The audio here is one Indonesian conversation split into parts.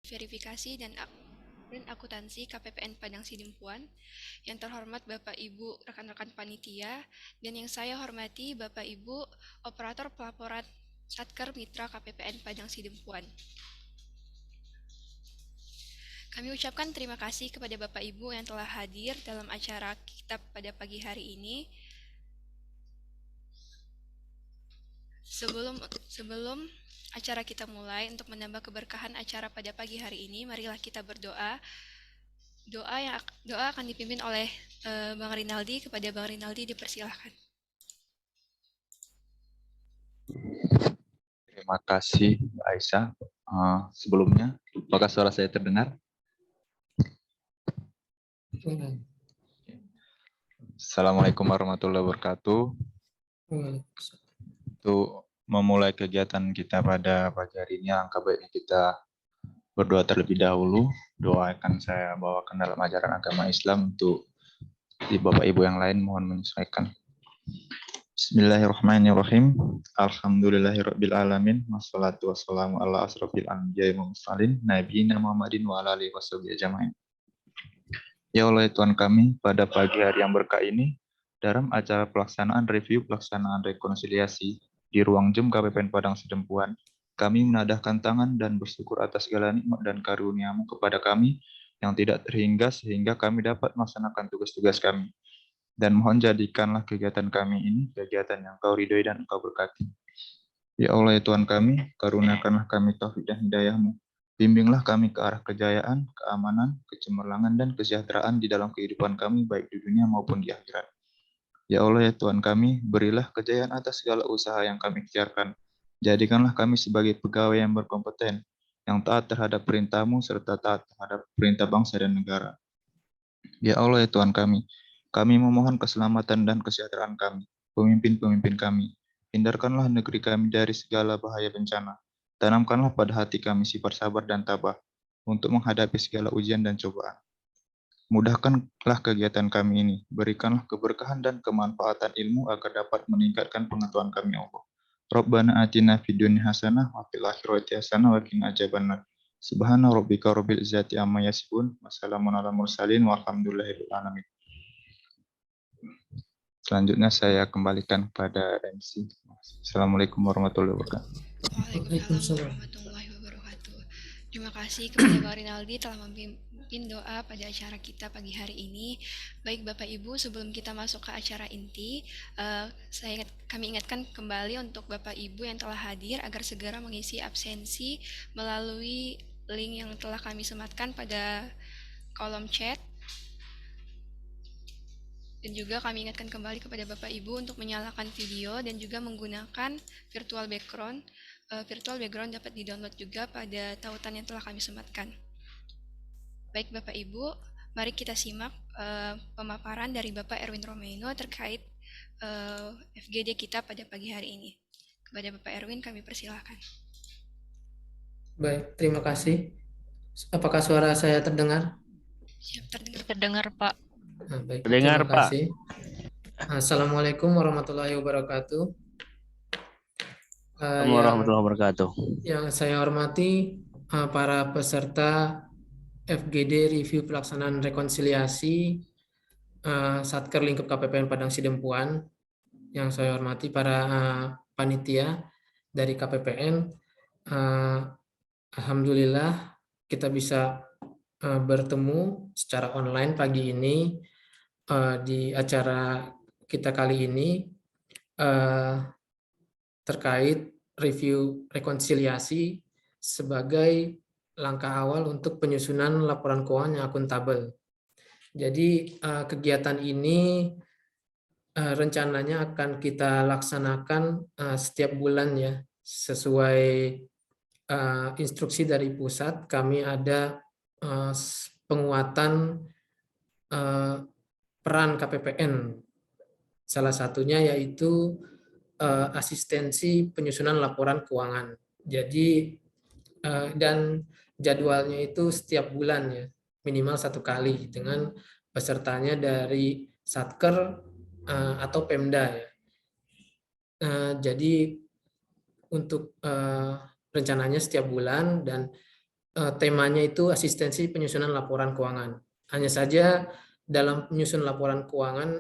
Verifikasi dan Akuntansi KPPN Padang Sidempuan, yang terhormat Bapak Ibu rekan-rekan panitia, dan yang saya hormati Bapak Ibu operator pelaporan Satker Mitra KPPN Padang Sidempuan. Kami ucapkan terima kasih kepada Bapak Ibu yang telah hadir dalam acara kita pada pagi hari ini. Sebelum acara kita mulai, untuk menambah keberkahan acara pada pagi hari ini, marilah kita berdoa. Doa akan dipimpin oleh Bang Rinaldi. Kepada Bang Rinaldi dipersilahkan. Terima kasih, Mbak Aisyah. Sebelumnya, apakah suara saya terdengar? Assalamualaikum warahmatullahi wabarakatuh. Untuk memulai kegiatan kita pada pagi hari ini, angka baiknya kita berdoa terlebih dahulu. Doa akan saya bawakan dalam ajaran agama Islam. Untuk di Bapak Ibu yang lain mohon menyesuaikan. Bismillahirrahmanirrahim. Alhamdulillahirabbil alamin. Wassalatu wassalamu ala asrofil anbiya'i wal mursalin nabiyina Muhammadin wa ala alihi washabihi ajmain. Ya Allah ya Tuhan kami, pada pagi hari yang berkah ini, dalam acara pelaksanaan review pelaksanaan rekonsiliasi di ruang Jem KPPN Padang Sidempuan, kami menadahkan tangan dan bersyukur atas segala nikmat dan karunia-Mu kepada kami yang tidak terhingga sehingga kami dapat melaksanakan tugas-tugas kami. Dan mohon jadikanlah kegiatan kami ini kegiatan yang Kau ridhoi dan Engkau berkati. Ya Allah ya Tuhan kami, karuniakanlah kami taufik dan hidayah-Mu. Bimbinglah kami ke arah kejayaan, keamanan, kecemerlangan, dan kesejahteraan di dalam kehidupan kami, baik di dunia maupun di akhirat. Ya Allah ya Tuhan kami, berilah kejayaan atas segala usaha yang kami ikhtiarkan. Jadikanlah kami sebagai pegawai yang berkompeten, yang taat terhadap perintah-Mu, serta taat terhadap perintah bangsa dan negara. Ya Allah ya Tuhan kami memohon keselamatan dan kesejahteraan kami, pemimpin-pemimpin kami. Hindarkanlah negeri kami dari segala bahaya bencana. Tanamkanlah pada hati kami sifat sabar dan tabah untuk menghadapi segala ujian dan cobaan. Mudahkanlah kegiatan kami ini, berikanlah keberkahan dan kemanfaatan ilmu agar dapat meningkatkan pengetahuan kami, Allah. Rabbana atina fid dunya hasanah wa fil akhirati hasanah wa qina adzabannar. Subhana rabbika rabbil izzati amma yasifun, wassalamun alal mursalin walhamdulillahirabbil alamin. Selanjutnya saya kembalikan kepada MC. Assalamualaikum warahmatullahi wabarakatuh. Waalaikumsalam warahmatullahi wabarakatuh. Terima kasih kepada Bang Rinaldi telah memimpin doa pada acara kita pagi hari ini. Baik Bapak Ibu, sebelum kita masuk ke acara inti, kami ingatkan kembali untuk Bapak Ibu yang telah hadir agar segera mengisi absensi melalui link yang telah kami sematkan pada kolom chat. Dan juga kami ingatkan kembali kepada Bapak Ibu untuk menyalakan video dan juga menggunakan virtual background. Virtual background dapat di-download juga pada tautan yang telah kami sematkan. Baik Bapak Ibu, mari kita simak pemaparan dari Bapak Erwin Romeno terkait FGD kita pada pagi hari ini. Kepada Bapak Erwin kami persilahkan. Baik, terima kasih. Apakah suara saya terdengar? Siap, terdengar. Terdengar, Pak. Nah, baik, Terdengar, terima kasih. Assalamualaikum warahmatullahi wabarakatuh. Assalamualaikum warahmatullahi wabarakatuh. Yang saya hormati para peserta FGD review pelaksanaan rekonsiliasi Satker Lingkup KPPN Padang Sidempuan. Yang saya hormati para panitia dari KPPN. Alhamdulillah kita bisa bertemu secara online pagi ini di acara kita kali ini terkait review rekonsiliasi sebagai langkah awal untuk penyusunan laporan keuangan yang akuntabel. Jadi kegiatan ini rencananya akan kita laksanakan setiap bulan ya, sesuai instruksi dari pusat. Kami ada penguatan peran KPPN. Salah satunya yaitu asistensi penyusunan laporan keuangan. Jadi dan jadwalnya itu setiap bulan ya, minimal 1 kali dengan pesertanya dari Satker atau Pemda ya. Jadi untuk rencananya setiap bulan dan temanya itu asistensi penyusunan laporan keuangan. Hanya saja dalam penyusunan laporan keuangan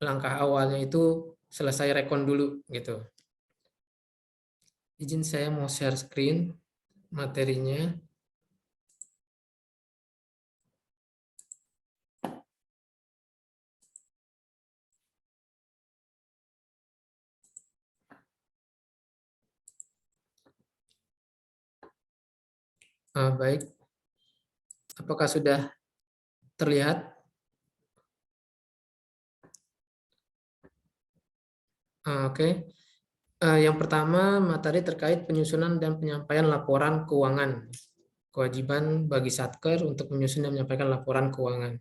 langkah awalnya itu selesai rekon dulu gitu. Izin saya mau share screen materinya. Baik, apakah sudah terlihat? Oke. Yang pertama, materi terkait penyusunan dan penyampaian laporan keuangan. Kewajiban bagi Satker untuk menyusun dan menyampaikan laporan keuangan.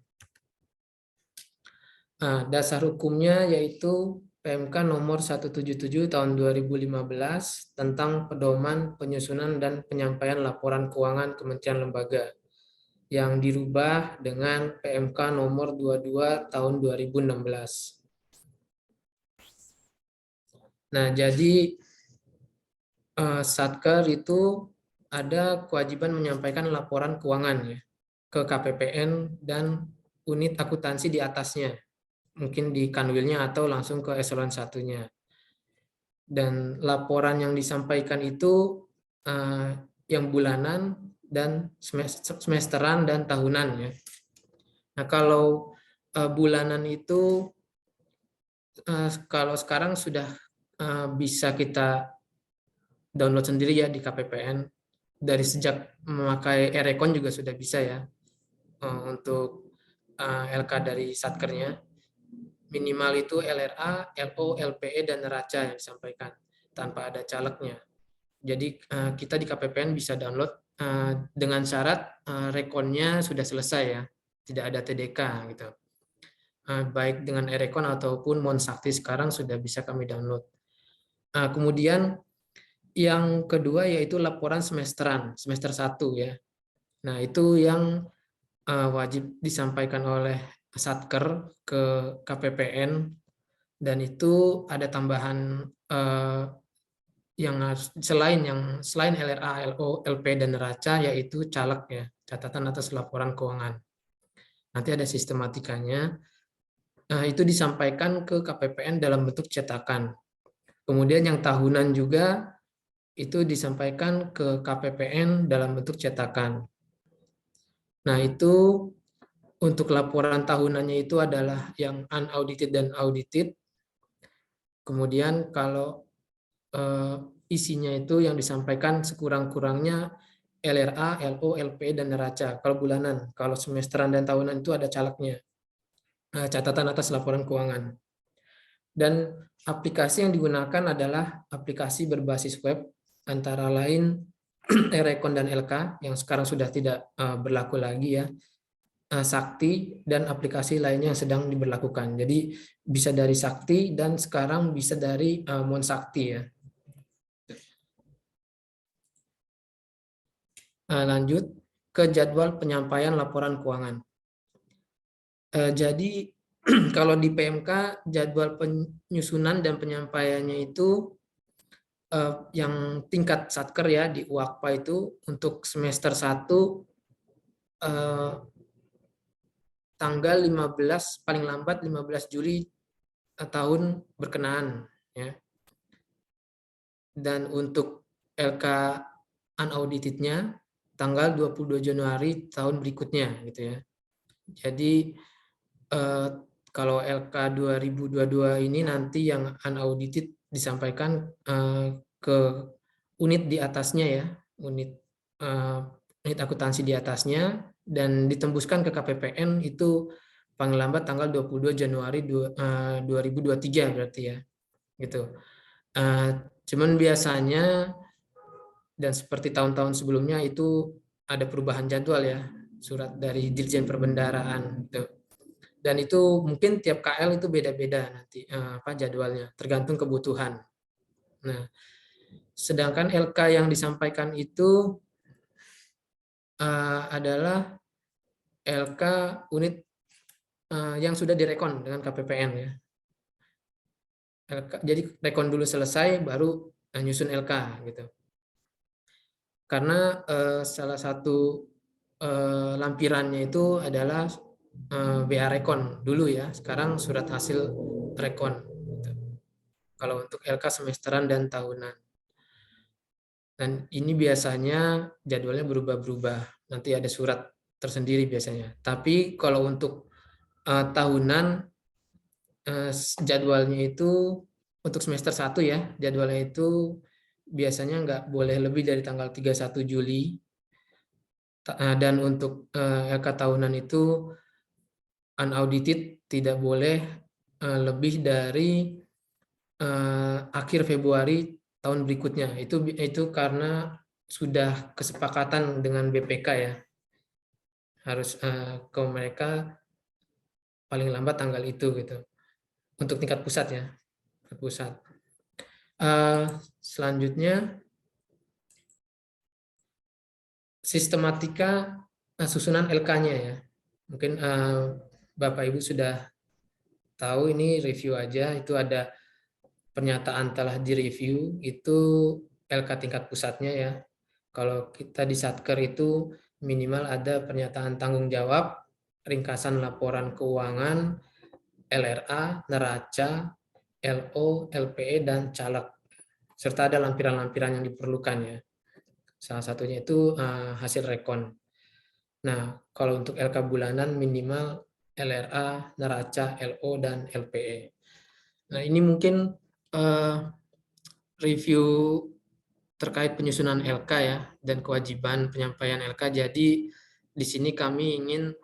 Dasar hukumnya yaitu PMK nomor 177 tahun 2015 tentang pedoman penyusunan dan penyampaian laporan keuangan Kementerian Lembaga yang dirubah dengan PMK nomor 22 tahun 2016. Nah, jadi Satker itu ada kewajiban menyampaikan laporan keuangan ya, ke KPPN dan unit akuntansi di atasnya. Mungkin di kanwilnya atau langsung ke eselon 1-nya. Dan laporan yang disampaikan itu yang bulanan dan semesteran dan tahunan ya. Nah, kalau bulanan itu kalau sekarang sudah bisa kita download sendiri ya di KPPN. Dari sejak memakai e-rekon juga sudah bisa ya untuk LK dari Satkernya. Minimal itu LRA, LO, LPE, dan neraca yang disampaikan tanpa ada calegnya. Jadi kita di KPPN bisa download dengan syarat rekonnya sudah selesai ya, tidak ada TDK gitu. Baik dengan e-rekon ataupun Monsakti sekarang sudah bisa kami download. Kemudian yang kedua yaitu laporan semesteran, semester 1 ya. Nah, itu yang wajib disampaikan oleh Satker ke KPPN dan itu ada tambahan yang selain LRA, LO, LP dan neraca yaitu caleg ya, catatan atas laporan keuangan. Nanti ada sistematikanya. Itu disampaikan ke KPPN dalam bentuk cetakan. Kemudian yang tahunan juga itu disampaikan ke KPPN dalam bentuk cetakan. Nah, itu untuk laporan tahunannya itu adalah yang unaudited dan audited. Kemudian kalau isinya itu yang disampaikan sekurang-kurangnya LRA, LO, LP, dan neraca. Kalau bulanan, kalau semesteran dan tahunan itu ada calegnya. Catatan atas laporan keuangan. Dan aplikasi yang digunakan adalah aplikasi berbasis web, antara lain e-rekon dan LK, yang sekarang sudah tidak berlaku lagi ya. Sakti dan aplikasi lainnya yang sedang diberlakukan. Jadi bisa dari Sakti dan sekarang bisa dari Monsakti ya. Lanjut ke jadwal penyampaian laporan keuangan. Jadi kalau di PMK jadwal penyusunan dan penyampaiannya itu yang tingkat Satker ya di UAKPA itu untuk semester 1 tanggal 15 paling lambat 15 Juli tahun berkenaan ya. Dan untuk LK unauditednya tanggal 22 Januari tahun berikutnya gitu ya. Jadi kalau LK 2022 ini nanti yang unaudited disampaikan ke unit di atasnya ya, unit akuntansi di atasnya dan ditembuskan ke KPPN itu paling lambat tanggal 22 Januari 2023 berarti ya. Gitu. Cuman biasanya dan seperti tahun-tahun sebelumnya itu ada perubahan jadwal ya, surat dari Dirjen Perbendaharaan gitu. Dan itu mungkin tiap KL itu beda-beda nanti jadwalnya, tergantung kebutuhan. Nah, sedangkan LK yang disampaikan itu adalah LK unit yang sudah direkon dengan KPPN ya. LK, jadi rekon dulu selesai baru nyusun LK gitu. karena salah satu lampirannya itu adalah BA Rekon dulu ya, sekarang surat hasil Rekon. Gitu. Kalau untuk LK semesteran dan tahunan. Dan ini biasanya jadwalnya berubah-berubah. Nanti ada surat tersendiri biasanya. Tapi kalau untuk tahunan, jadwalnya itu untuk semester 1 ya, jadwalnya itu biasanya nggak boleh lebih dari tanggal 31 Juli. Dan untuk LK tahunan itu unaudited tidak boleh lebih dari akhir Februari tahun berikutnya. Itu karena sudah kesepakatan dengan BPK ya, harus ke mereka paling lambat tanggal itu gitu. Untuk tingkat pusat ya, tingkat pusat. Selanjutnya sistematika susunan LK-nya ya. Mungkin Bapak Ibu sudah tahu, ini review aja. Itu ada pernyataan telah direview, itu LK tingkat pusatnya ya. Kalau kita di Satker itu minimal ada pernyataan tanggung jawab, ringkasan laporan keuangan, LRA, neraca, LO, LPE, dan caleg. Serta ada lampiran-lampiran yang diperlukan ya. Salah satunya itu hasil rekon. Nah, kalau untuk LK bulanan minimal LRA, neraca, LO, dan LPE. Nah, ini mungkin review terkait penyusunan LK ya dan kewajiban penyampaian LK. Jadi di sini kami ingin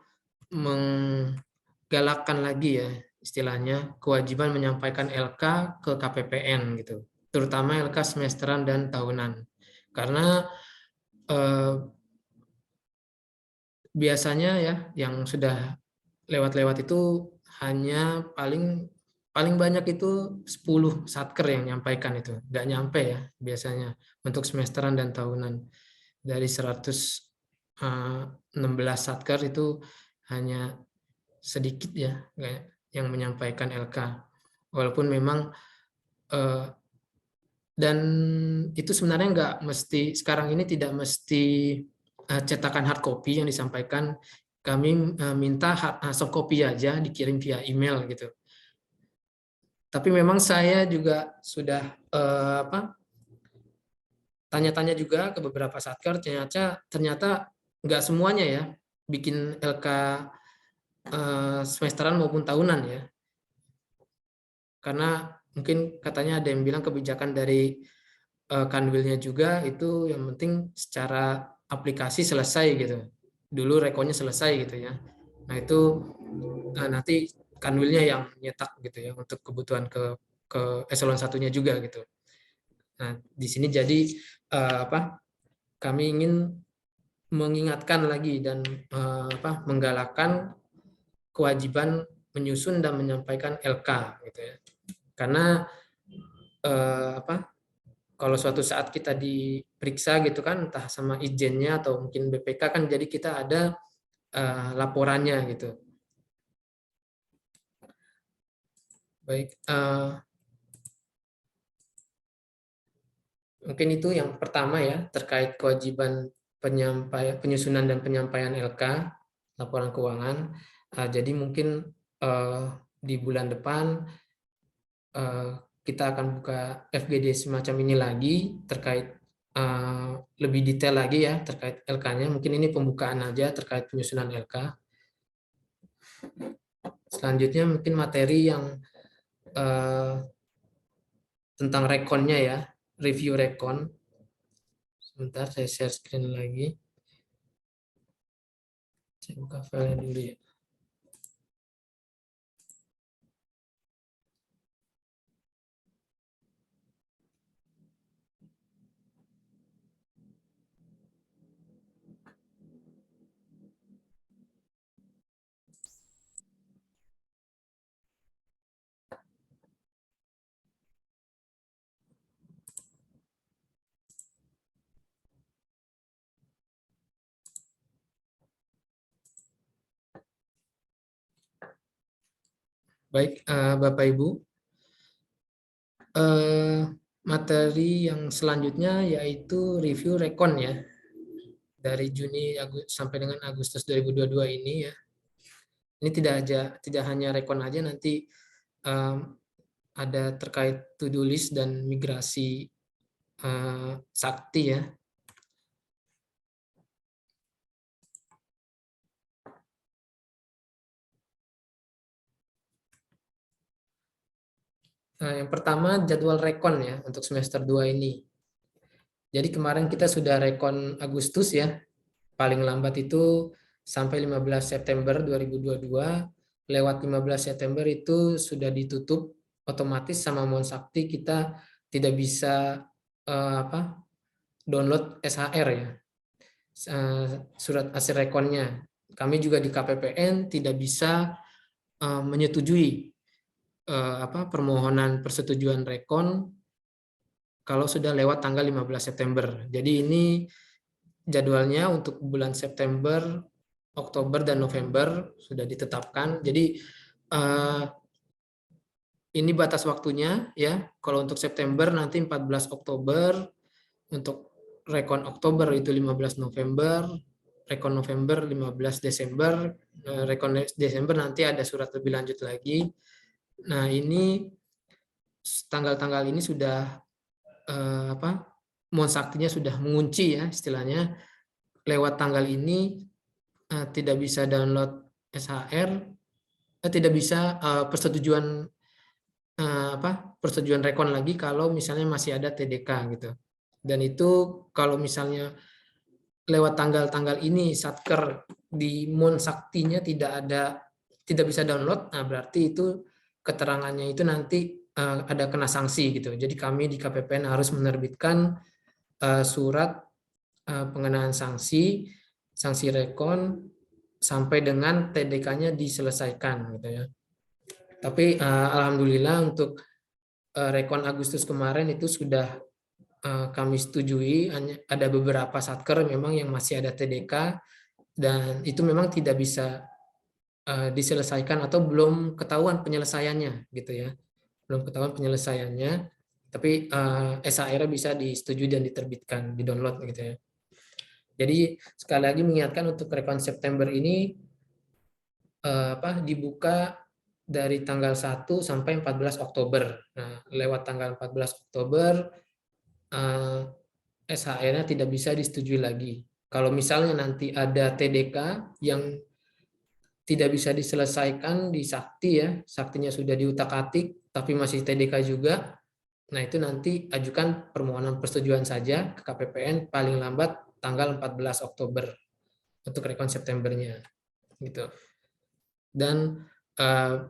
menggalakkan lagi ya istilahnya kewajiban menyampaikan LK ke KPPN gitu, terutama LK semesteran dan tahunan. Karena biasanya ya yang sudah lewat-lewat itu hanya paling banyak itu 10 satker yang nyampaikan, itu nggak nyampe ya biasanya untuk semesteran dan tahunan. Dari 116 satker itu hanya sedikit ya yang menyampaikan LK, walaupun memang dan itu sebenarnya nggak mesti, sekarang ini tidak mesti cetakan hard copy yang disampaikan. Kami minta soft copy aja dikirim via email gitu. Tapi memang saya juga sudah tanya-tanya juga ke beberapa satker, ternyata nggak semuanya ya bikin LK semesteran maupun tahunan ya. Karena mungkin katanya ada yang bilang kebijakan dari Kanwilnya juga itu yang penting secara aplikasi selesai gitu. Dulu rekonnya selesai gitu ya. Nah itu nanti Kanwilnya yang nyetak gitu ya untuk kebutuhan ke eselon satunya juga gitu. Nah di sini jadi kami ingin mengingatkan lagi dan menggalakkan kewajiban menyusun dan menyampaikan LK gitu ya. Karena kalau suatu saat kita diperiksa gitu kan, entah sama ijennya atau mungkin BPK kan, jadi kita ada laporannya gitu. Baik, mungkin itu yang pertama ya terkait kewajiban penyusunan dan penyampaian LK laporan keuangan. Jadi mungkin di bulan depan kita akan buka FGD semacam ini lagi terkait lebih detail lagi ya terkait LK-nya. Mungkin ini pembukaan aja terkait penyusunan LK. Selanjutnya mungkin materi yang tentang rekonnya ya, review rekon. Sebentar saya share screen lagi. Saya buka file dulu ya. Baik, Bapak Ibu, materi yang selanjutnya yaitu review rekon ya. dari Juni sampai dengan Agustus 2022 ini ya. Ini tidak hanya rekon aja, nanti ada terkait to-do list dan migrasi sakti ya. Nah, yang pertama jadwal rekon ya untuk semester 2 ini. Jadi kemarin kita sudah rekon Agustus ya. Paling lambat itu sampai 15 September 2022. Lewat 15 September itu sudah ditutup otomatis sama Monsakti, kita tidak bisa download SHR ya. Surat hasil rekonnya. Kami juga di KPPN tidak bisa menyetujui permohonan persetujuan rekon kalau sudah lewat tanggal 15 September. Jadi ini jadwalnya untuk bulan September, Oktober, dan November sudah ditetapkan. Jadi ini batas waktunya ya. Kalau untuk September nanti 14 Oktober, untuk rekon Oktober itu 15 November, rekon November 15 Desember, rekon Desember nanti ada surat lebih lanjut lagi. Nah, ini tanggal-tanggal ini sudah Monsaktinya sudah mengunci ya istilahnya. Lewat tanggal ini tidak bisa download SHR, tidak bisa persetujuan persetujuan rekon lagi kalau misalnya masih ada TDK gitu. Dan itu kalau misalnya lewat tanggal-tanggal ini Satker di Monsaktinya tidak bisa download, nah berarti itu keterangannya itu nanti ada kena sanksi gitu. Jadi kami di KPPN harus menerbitkan surat pengenaan sanksi rekon sampai dengan TDK-nya diselesaikan gitu ya. Tapi alhamdulillah untuk rekon Agustus kemarin itu sudah kami setujui. Ada beberapa satker memang yang masih ada TDK dan itu memang tidak bisa diselesaikan atau belum ketahuan penyelesaiannya gitu ya. Belum ketahuan penyelesaiannya, tapi SHR bisa disetujui dan diterbitkan, di-download gitu ya. Jadi sekali lagi mengingatkan untuk rekon September ini dibuka dari tanggal 1 sampai 14 Oktober. Nah, lewat tanggal 14 Oktober SHR-nya tidak bisa disetujui lagi. Kalau misalnya nanti ada TDK yang tidak bisa diselesaikan di Sakti ya, Saktinya sudah diutak-atik tapi masih TDK juga, nah itu nanti ajukan permohonan persetujuan saja ke KPPN paling lambat tanggal 14 Oktober untuk rekon Septembernya gitu. Dan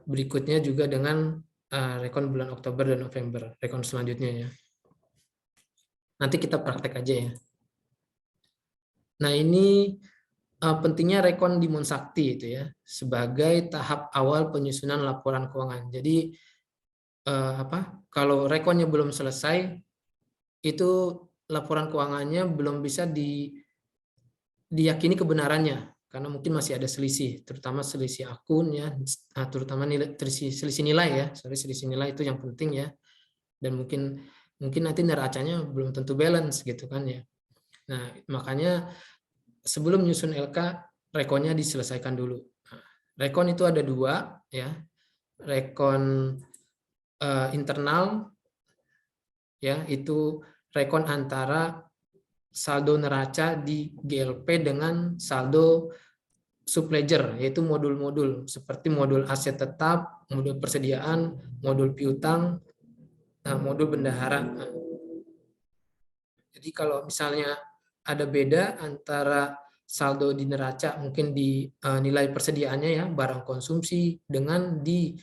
berikutnya juga dengan rekon bulan Oktober dan November, rekon selanjutnya ya. Nanti kita praktek aja ya. Nah ini pentingnya rekon di Monsakti itu ya, sebagai tahap awal penyusunan laporan keuangan. Jadi kalau rekonnya belum selesai, itu laporan keuangannya belum bisa diyakini kebenarannya, karena mungkin masih ada selisih, terutama selisih akun ya, terutama selisih nilai ya, selisih nilai itu yang penting ya, dan mungkin nanti neracanya belum tentu balance gitu kan ya. Nah makanya sebelum nyusun LK, rekonnya diselesaikan dulu. Nah, rekon itu ada dua ya, rekon internal ya, itu rekon antara saldo neraca di GLP dengan saldo subledger, yaitu modul-modul seperti modul aset tetap, modul persediaan, modul piutang, modul bendahara. Jadi kalau misalnya ada beda antara saldo di neraca mungkin di nilai persediaannya ya, barang konsumsi, dengan di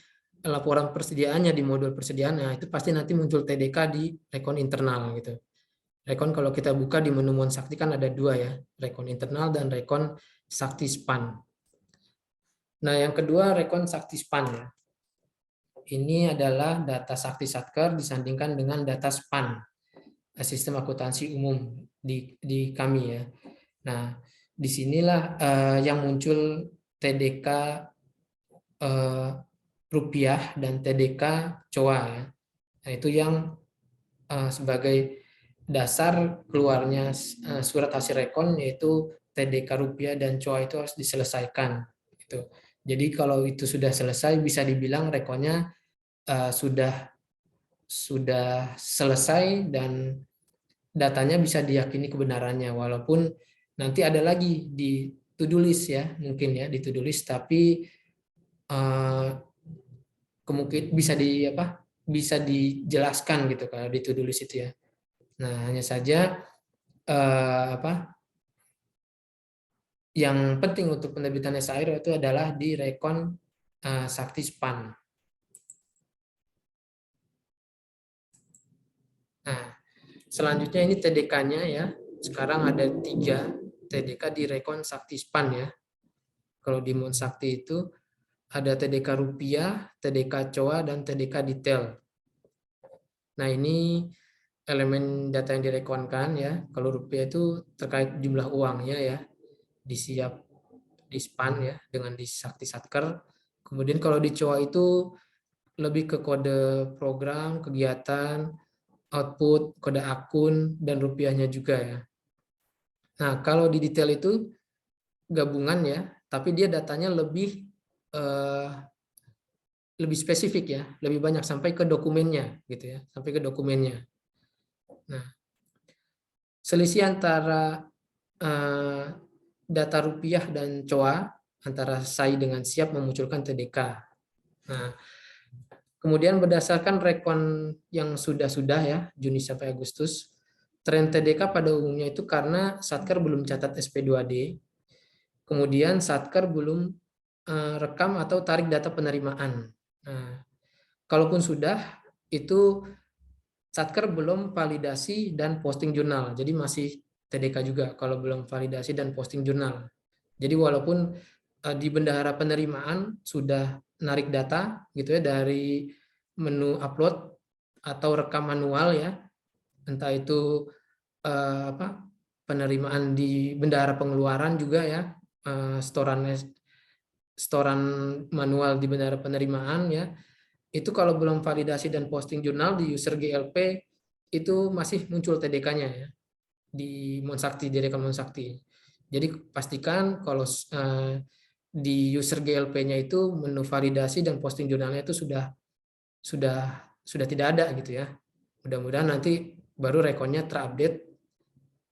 laporan persediaannya di modul persediaannya, itu pasti nanti muncul TDK di rekon internal gitu. Rekon kalau kita buka di menu Monsakti kan ada dua ya, rekon internal dan rekon Sakti Span. Nah yang kedua rekon Sakti Span ya. Ini adalah data Sakti Satker disandingkan dengan data Span, sistem akuntansi umum di kami ya. Nah disinilah yang muncul TDK rupiah dan TDK COA ya. Nah itu yang sebagai dasar keluarnya surat hasil rekon, yaitu TDK rupiah dan COA itu harus diselesaikan. Gitu. Jadi kalau itu sudah selesai, bisa dibilang rekonnya sudah selesai dan datanya bisa diyakini kebenarannya, walaupun nanti ada lagi di to-do list ya, mungkin ya di to-do list, tapi kemungkinan bisa dijelaskan gitu kalau di to-do list itu ya. Nah, hanya saja yang penting untuk penerbitan SAIR itu adalah di rekon Sakti SPAN. Nah, selanjutnya ini TDK-nya ya. Sekarang ada 3 TDK di rekon Sakti SPAN ya. Kalau di Mon Sakti itu ada TDK rupiah, TDK COA, dan TDK detail. Nah, ini elemen data yang direkonkan ya. Kalau rupiah itu terkait jumlah uangnya ya, disiap di SPAN ya dengan di Sakti Satker. Kemudian kalau di COA itu lebih ke kode program, kegiatan, output, kode akun, dan rupiahnya juga ya. Nah, kalau di detail itu gabungan ya, tapi dia datanya lebih spesifik ya, lebih banyak sampai ke dokumennya gitu ya, sampai ke dokumennya. Nah, selisih antara data rupiah dan COA antara SAI dengan siap memunculkan TDK. Nah, kemudian berdasarkan rekon yang sudah ya, Juni sampai Agustus, tren TDK pada umumnya itu karena Satker belum catat SP2D, kemudian Satker belum rekam atau tarik data penerimaan. Nah, kalaupun sudah, itu Satker belum validasi dan posting jurnal, jadi masih TDK juga kalau belum validasi dan posting jurnal. Jadi walaupun di bendahara penerimaan sudah narik data gitu ya dari menu upload atau rekam manual ya, entah itu penerimaan di bendahara pengeluaran juga ya, setoran manual di bendahara penerimaan ya, itu kalau belum validasi dan posting jurnal di user GLP itu masih muncul TDK-nya ya di Monsakti, di rekam Monsakti. Jadi pastikan kalau di user GLP-nya itu menu validasi dan posting jurnalnya itu sudah tidak ada gitu ya. Mudah-mudahan nanti baru rekonnya terupdate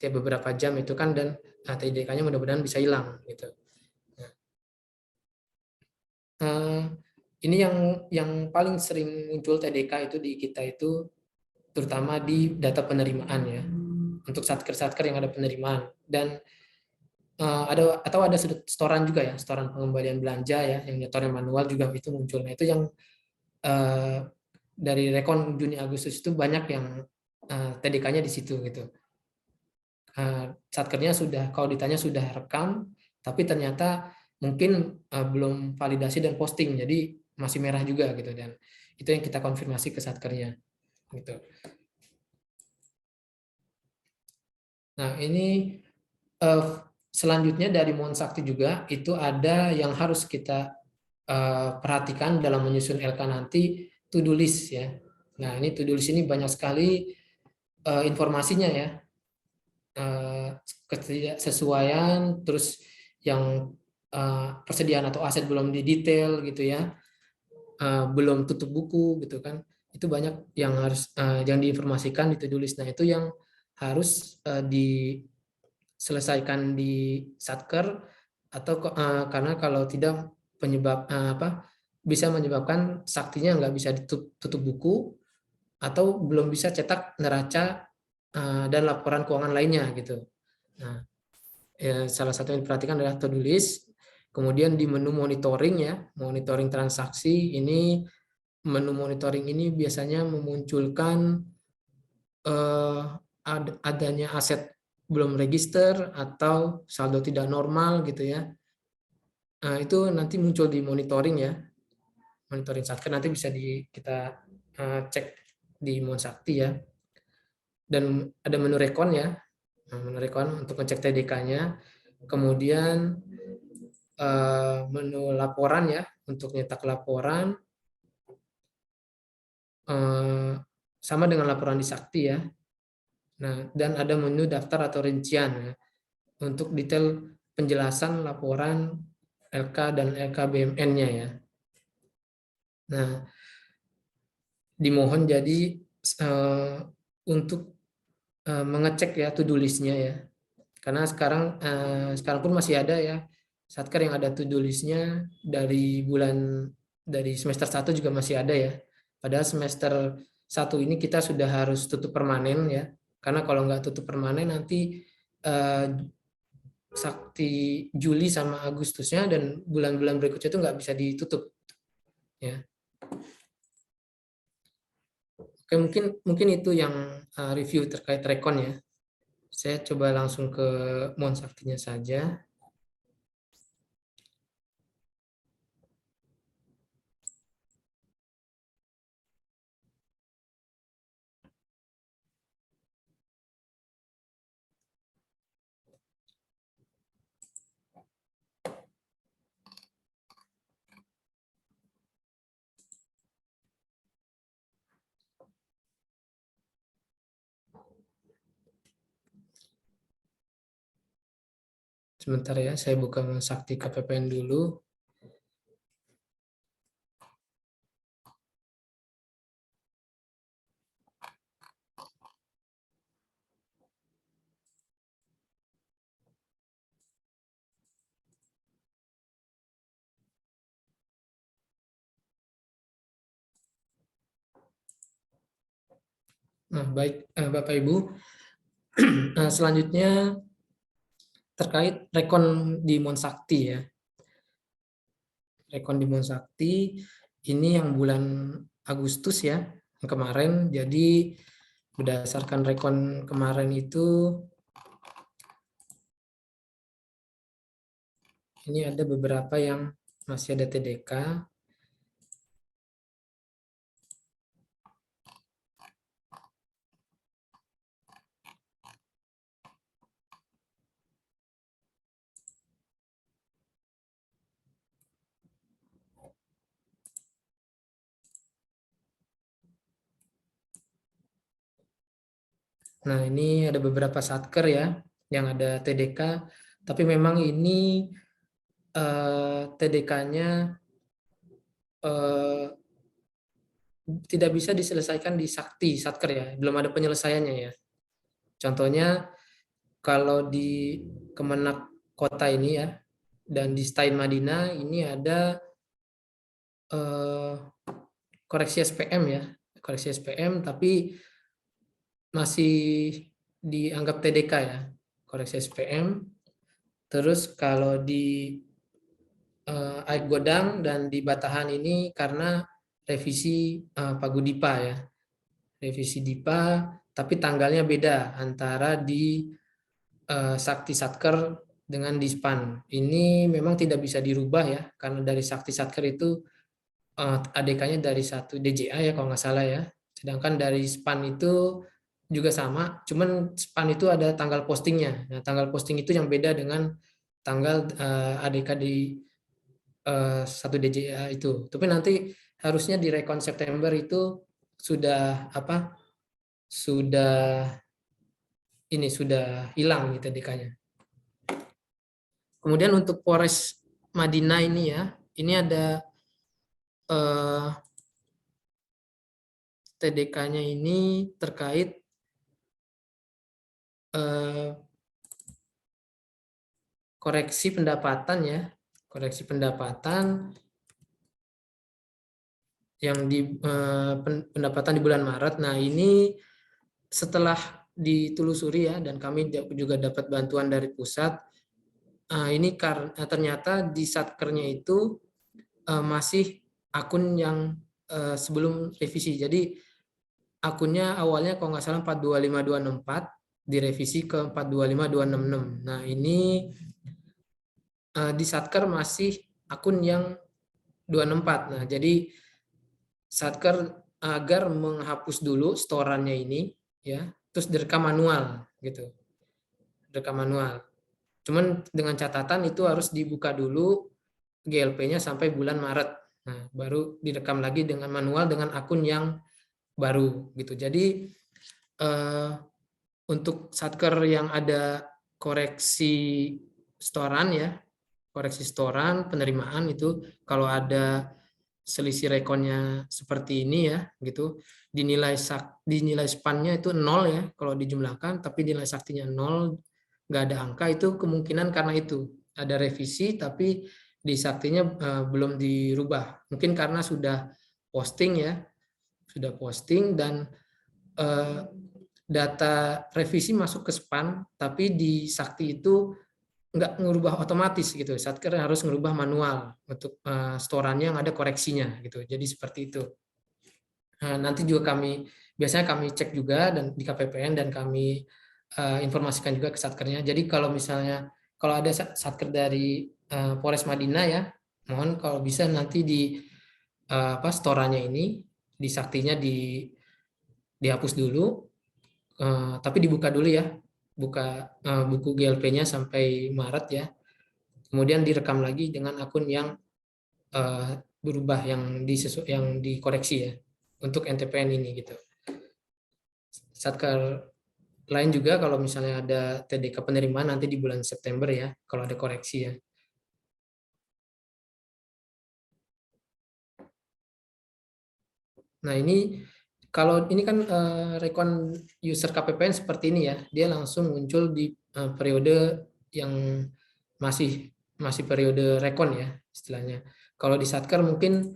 tiap beberapa jam itu kan, dan TDK-nya mudah-mudahan bisa hilang gitu. Ini yang paling sering muncul TDK itu di kita itu terutama di data penerimaan ya, untuk satker-satker yang ada penerimaan, dan ada setoran juga ya, setoran pengembalian belanja ya, yang nyetornya manual juga itu muncul. Nah, itu yang dari rekon Juni Agustus itu banyak yang TDK-nya di situ gitu. Satkernya sudah, kalau ditanya sudah rekam, tapi ternyata mungkin belum validasi dan posting, jadi masih merah juga gitu, dan itu yang kita konfirmasi ke satkernya gitu. Nah, ini selanjutnya dari Monsakti juga itu ada yang harus kita perhatikan dalam menyusun LK nanti, to-do list ya. Nah, ini to-do list ini banyak sekali informasinya ya, ketidaksesuaian, terus yang persediaan atau aset belum didetail gitu ya, belum tutup buku gitu kan, itu banyak yang harus yang diinformasikan di to-do list. Nah, itu yang harus diselesaikan di Satker, atau karena kalau tidak bisa menyebabkan saktinya nggak bisa ditutup buku atau belum bisa cetak neraca dan laporan keuangan lainnya gitu. Nah, salah satu yang diperhatikan adalah to-do list. Kemudian di menu monitoring ya, monitoring transaksi ini, menu monitoring ini biasanya memunculkan adanya aset belum register atau saldo tidak normal gitu ya. Nah, itu nanti muncul di monitoring ya, monitoring Satker, nanti bisa kita cek di Monsakti ya. Dan ada menu rekon ya, menu rekon untuk ngecek TDK-nya. Kemudian menu laporan ya, untuk nyetak laporan sama dengan laporan di Sakti ya. Nah, dan ada menu daftar atau rincian ya. untuk detail penjelasan laporan LK dan LKBMN-nya ya. Nah, dimohon jadi untuk mengecek ya to-do list-nya ya. Karena sekarang pun masih ada ya satker yang ada to-do list-nya dari semester 1 juga masih ada ya. Padahal semester 1 ini kita sudah harus tutup permanen ya. Karena kalau nggak tutup permanen nanti Sakti Juli sama Agustusnya dan bulan-bulan berikutnya itu nggak bisa ditutup ya. Oke, mungkin itu yang review terkait rekon ya. Saya coba langsung ke Monsaktinya saja. Sebentar ya, saya buka Monsakti KPPN dulu. Nah, baik Bapak Ibu. Selanjutnya terkait rekon di Monsakti ya. Rekon di Monsakti ini yang bulan Agustus ya, yang kemarin. Jadi berdasarkan rekon kemarin itu ini ada beberapa yang masih ada TDK. Nah, ini ada beberapa satker ya yang ada TDK, tapi memang ini TDK-nya tidak bisa diselesaikan di Sakti satker ya, belum ada penyelesaiannya ya. Contohnya kalau di Kemenak Kota ini ya, dan di Stain Madinah ini ada koreksi SPM ya, koreksi SPM tapi masih dianggap TDK ya, koreksi SPM. Terus kalau di Aik Godang dan di Batahan ini karena revisi Pagudipa ya, revisi DIPA, tapi tanggalnya beda antara di Sakti Satker dengan Dispan. Ini memang tidak bisa dirubah ya, karena dari Sakti Satker itu ADK-nya dari satu DJA ya kalau nggak salah ya. Sedangkan dari SPAN itu juga sama, cuman SPAN itu ada tanggal postingnya. Nah, tanggal posting itu yang beda dengan tanggal ADK di satu DJA itu. Tapi nanti harusnya di rekon September itu sudah apa? Sudah hilang gitu TDK-nya. Kemudian untuk Polres Madinah ini ya, ini ada TDK-nya ini terkait koreksi pendapatan ya, koreksi pendapatan yang di pendapatan di bulan Maret. Nah, ini setelah ditelusuri ya, dan kami juga dapat bantuan dari pusat. Ini karena ternyata di satkernya itu masih akun yang sebelum revisi. Jadi akunnya awalnya kalau nggak salah 425264 direvisi ke 425266. Nah, ini di satker masih akun yang 264. Nah, jadi satker agar menghapus dulu storannya ini ya, terus direkam manual gitu. Direkam manual. Cuman dengan catatan itu harus dibuka dulu GLP-nya sampai bulan Maret. Nah, baru direkam lagi dengan manual dengan akun yang baru gitu. Jadi untuk satker yang ada koreksi setoran ya, koreksi setoran, penerimaan itu kalau ada selisih rekonnya seperti ini ya, gitu, dinilai spannya itu 0 ya kalau dijumlahkan, tapi nilai saktinya 0, nggak ada angka, itu kemungkinan karena itu ada revisi tapi di saktinya belum dirubah. Mungkin karena sudah posting ya, sudah posting dan data revisi masuk ke span, tapi di sakti itu nggak ngubah otomatis gitu. Satker harus ngubah manual untuk setorannya yang ada koreksinya gitu. Jadi seperti itu. Nanti juga biasanya kami cek juga dan di KPPN dan kami informasikan juga ke satkernya. Jadi kalau misalnya kalau ada satker dari Polres Madinah ya, mohon kalau bisa nanti di setorannya ini di saktinya dihapus dulu, tapi dibuka dulu ya, buka buku GLP-nya sampai Maret ya, kemudian direkam lagi dengan akun yang berubah yang dikoreksi ya untuk NTPN ini gitu. Satker lain juga kalau misalnya ada TDK penerimaan nanti di bulan September ya kalau ada koreksi ya. Nah ini kalau ini kan rekon user KPPN seperti ini ya, dia langsung muncul di periode yang masih periode rekon ya istilahnya. Kalau di Satker mungkin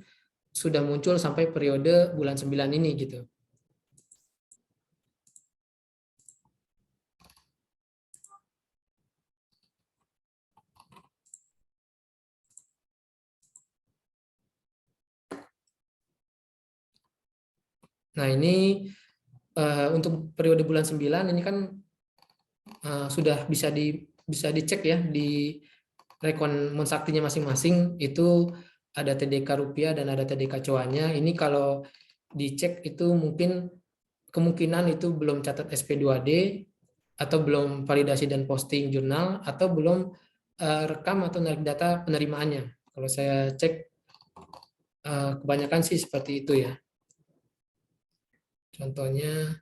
sudah muncul sampai periode bulan 9 ini gitu. Nah ini untuk periode bulan 9 ini kan sudah bisa dicek ya di rekon mensaktinya masing-masing itu ada TDK rupiah dan ada TDK coanya. Ini kalau dicek itu mungkin kemungkinan itu belum catat SP2D atau belum validasi dan posting jurnal atau belum rekam atau narik data penerimaannya. Kalau saya cek kebanyakan sih seperti itu ya. Contohnya,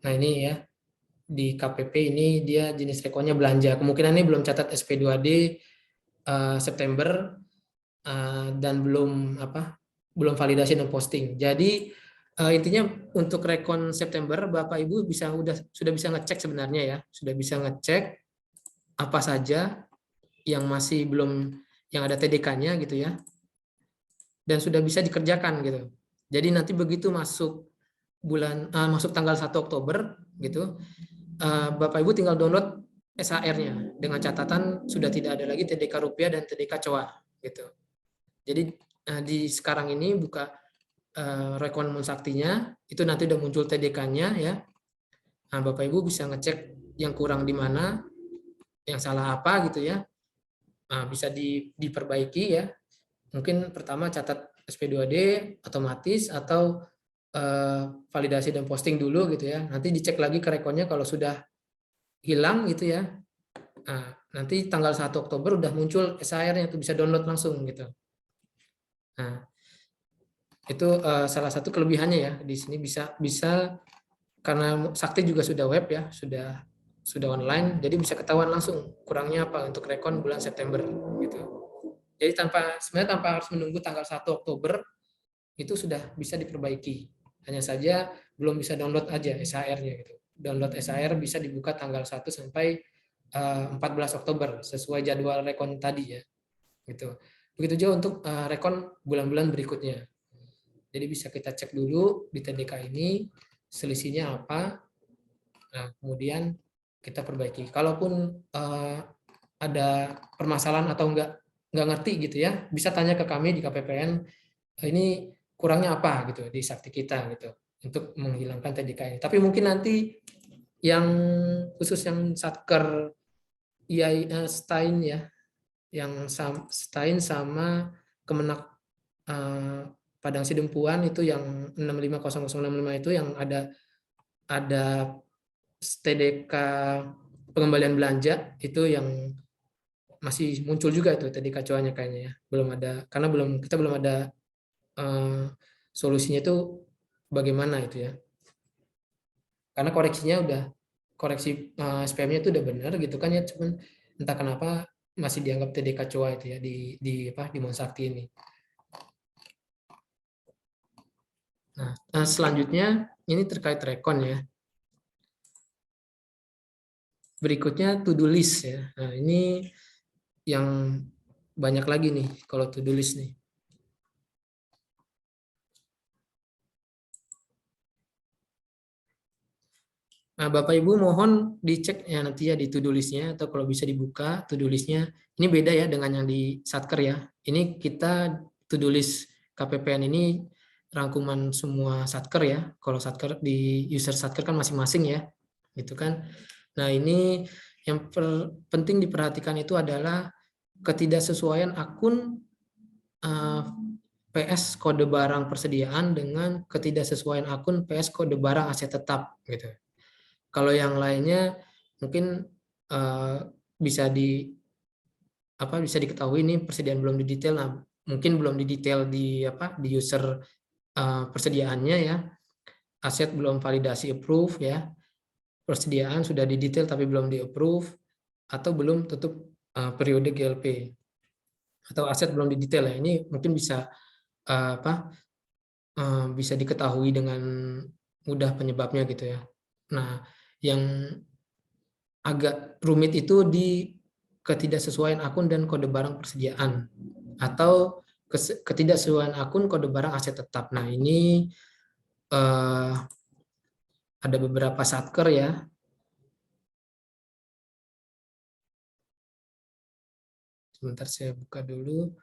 nah ini ya, di KPP ini dia jenis rekonnya belanja. Kemungkinan ini belum catat SP2D September dan belum validasi dan posting. Jadi intinya untuk rekon September Bapak Ibu sudah bisa ngecek sebenarnya ya, sudah bisa ngecek apa saja yang masih belum yang ada TDK-nya gitu ya. Dan sudah bisa dikerjakan gitu. Jadi nanti begitu masuk tanggal 1 Oktober gitu, Bapak Ibu tinggal download SHR-nya dengan catatan sudah tidak ada lagi TDK rupiah dan TDK coa gitu. Jadi di sekarang ini buka rekon mensaktinya, itu nanti udah muncul TDK-nya ya. Nah, Bapak Ibu bisa ngecek yang kurang di mana, yang salah apa gitu ya. Nah, bisa diperbaiki ya. Mungkin pertama catat SP2D otomatis atau validasi dan posting dulu gitu ya. Nanti dicek lagi ke rekonnya kalau sudah hilang gitu ya. Nah, nanti tanggal 1 Oktober udah muncul SHR-nya itu bisa download langsung gitu. Nah, itu salah satu kelebihannya ya. Di sini bisa karena Sakti juga sudah web ya, sudah online, jadi bisa ketahuan langsung kurangnya apa untuk rekon bulan September gitu. Jadi sebenarnya tanpa harus menunggu tanggal 1 Oktober itu sudah bisa diperbaiki. Hanya saja belum bisa download aja SHR-nya gitu. Download SHR bisa dibuka tanggal 1 sampai 14 Oktober sesuai jadwal rekon tadi ya. Gitu. Begitu juga untuk rekon bulan-bulan berikutnya. Jadi bisa kita cek dulu di TDK ini selisihnya apa. Nah, kemudian kita perbaiki. Kalaupun ada permasalahan atau nggak ngerti gitu ya, bisa tanya ke kami di KPPN, ini kurangnya apa gitu di Sakti kita gitu untuk menghilangkan TDK ini. Tapi mungkin nanti yang khusus yang Satker Stein ya, yang Stein sama Kemenak Padang Sidempuan itu yang 650065 itu yang ada TDK pengembalian belanja itu yang masih muncul juga itu TDK coanya kayaknya ya. Belum ada karena kita belum ada solusinya itu bagaimana itu ya. karena koreksi SPM-nya itu udah benar gitu kan ya, cuman entah kenapa masih dianggap TDK COA itu ya di Monsakti ini. Nah, selanjutnya ini terkait rekon ya. Berikutnya to do list ya. Nah, ini yang banyak lagi nih kalau to do list nih. Nah, Bapak Ibu mohon dicek ya nanti ya di to do list-nya, atau kalau bisa dibuka to do list-nya. Ini beda ya dengan yang di Satker ya. Ini kita to do list KPPN ini rangkuman semua Satker ya. Kalau Satker di user Satker kan masing-masing ya. Gitu kan. Nah, ini yang penting diperhatikan itu adalah ketidaksesuaian akun PS kode barang persediaan dengan ketidaksesuaian akun PS kode barang aset tetap gitu. Kalau yang lainnya mungkin bisa bisa diketahui ini persediaan belum didetail. Nah, mungkin belum didetail di user persediaannya ya. Aset belum validasi approve ya. Persediaan sudah didetail tapi belum di approve atau belum tutup periode GLP. Atau aset belum didetail ya. Ini mungkin bisa bisa diketahui dengan mudah penyebabnya gitu ya. Nah, yang agak rumit itu di ketidaksesuaian akun dan kode barang persediaan atau ketidaksesuaian akun kode barang aset tetap. Nah, ini ada beberapa satker ya. Sebentar saya buka dulu.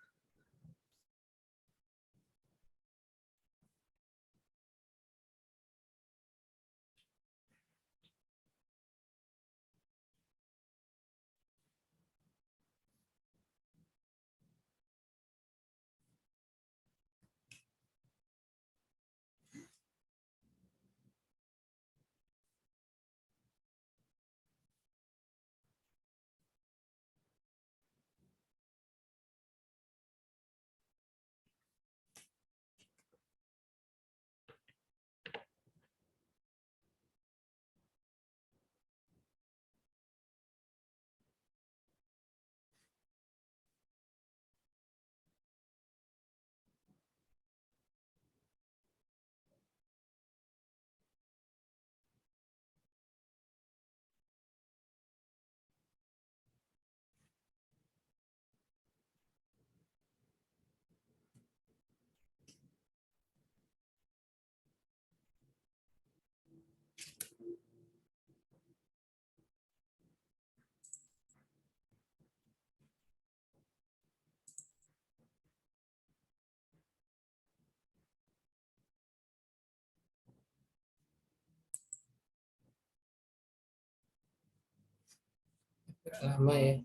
Lama ya.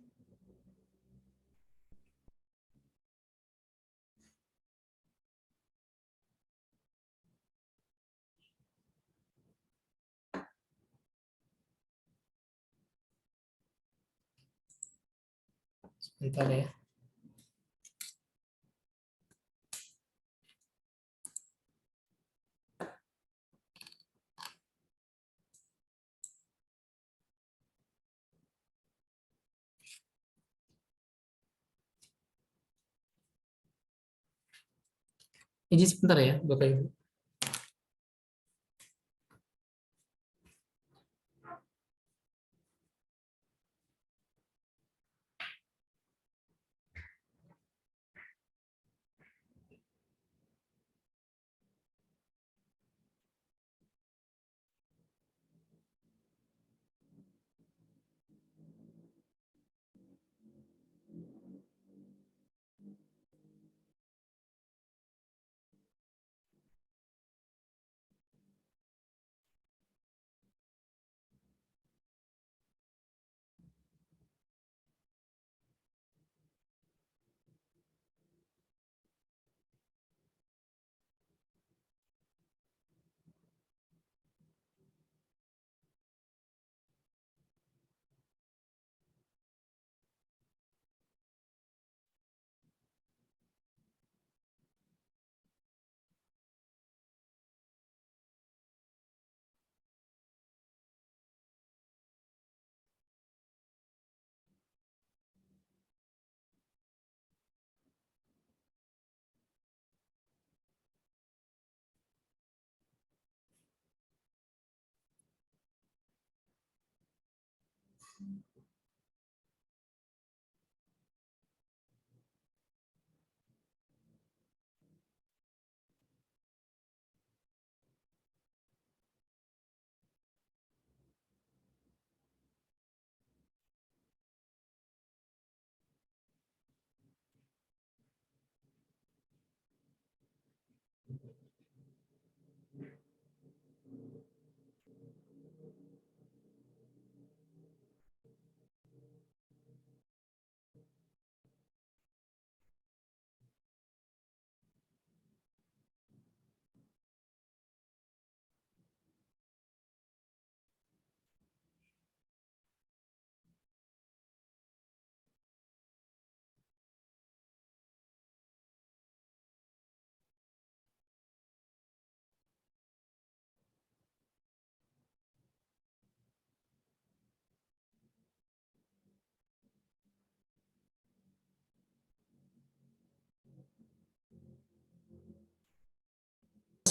Sebentar ya. Ini sebentar ya, Bapak Ibu.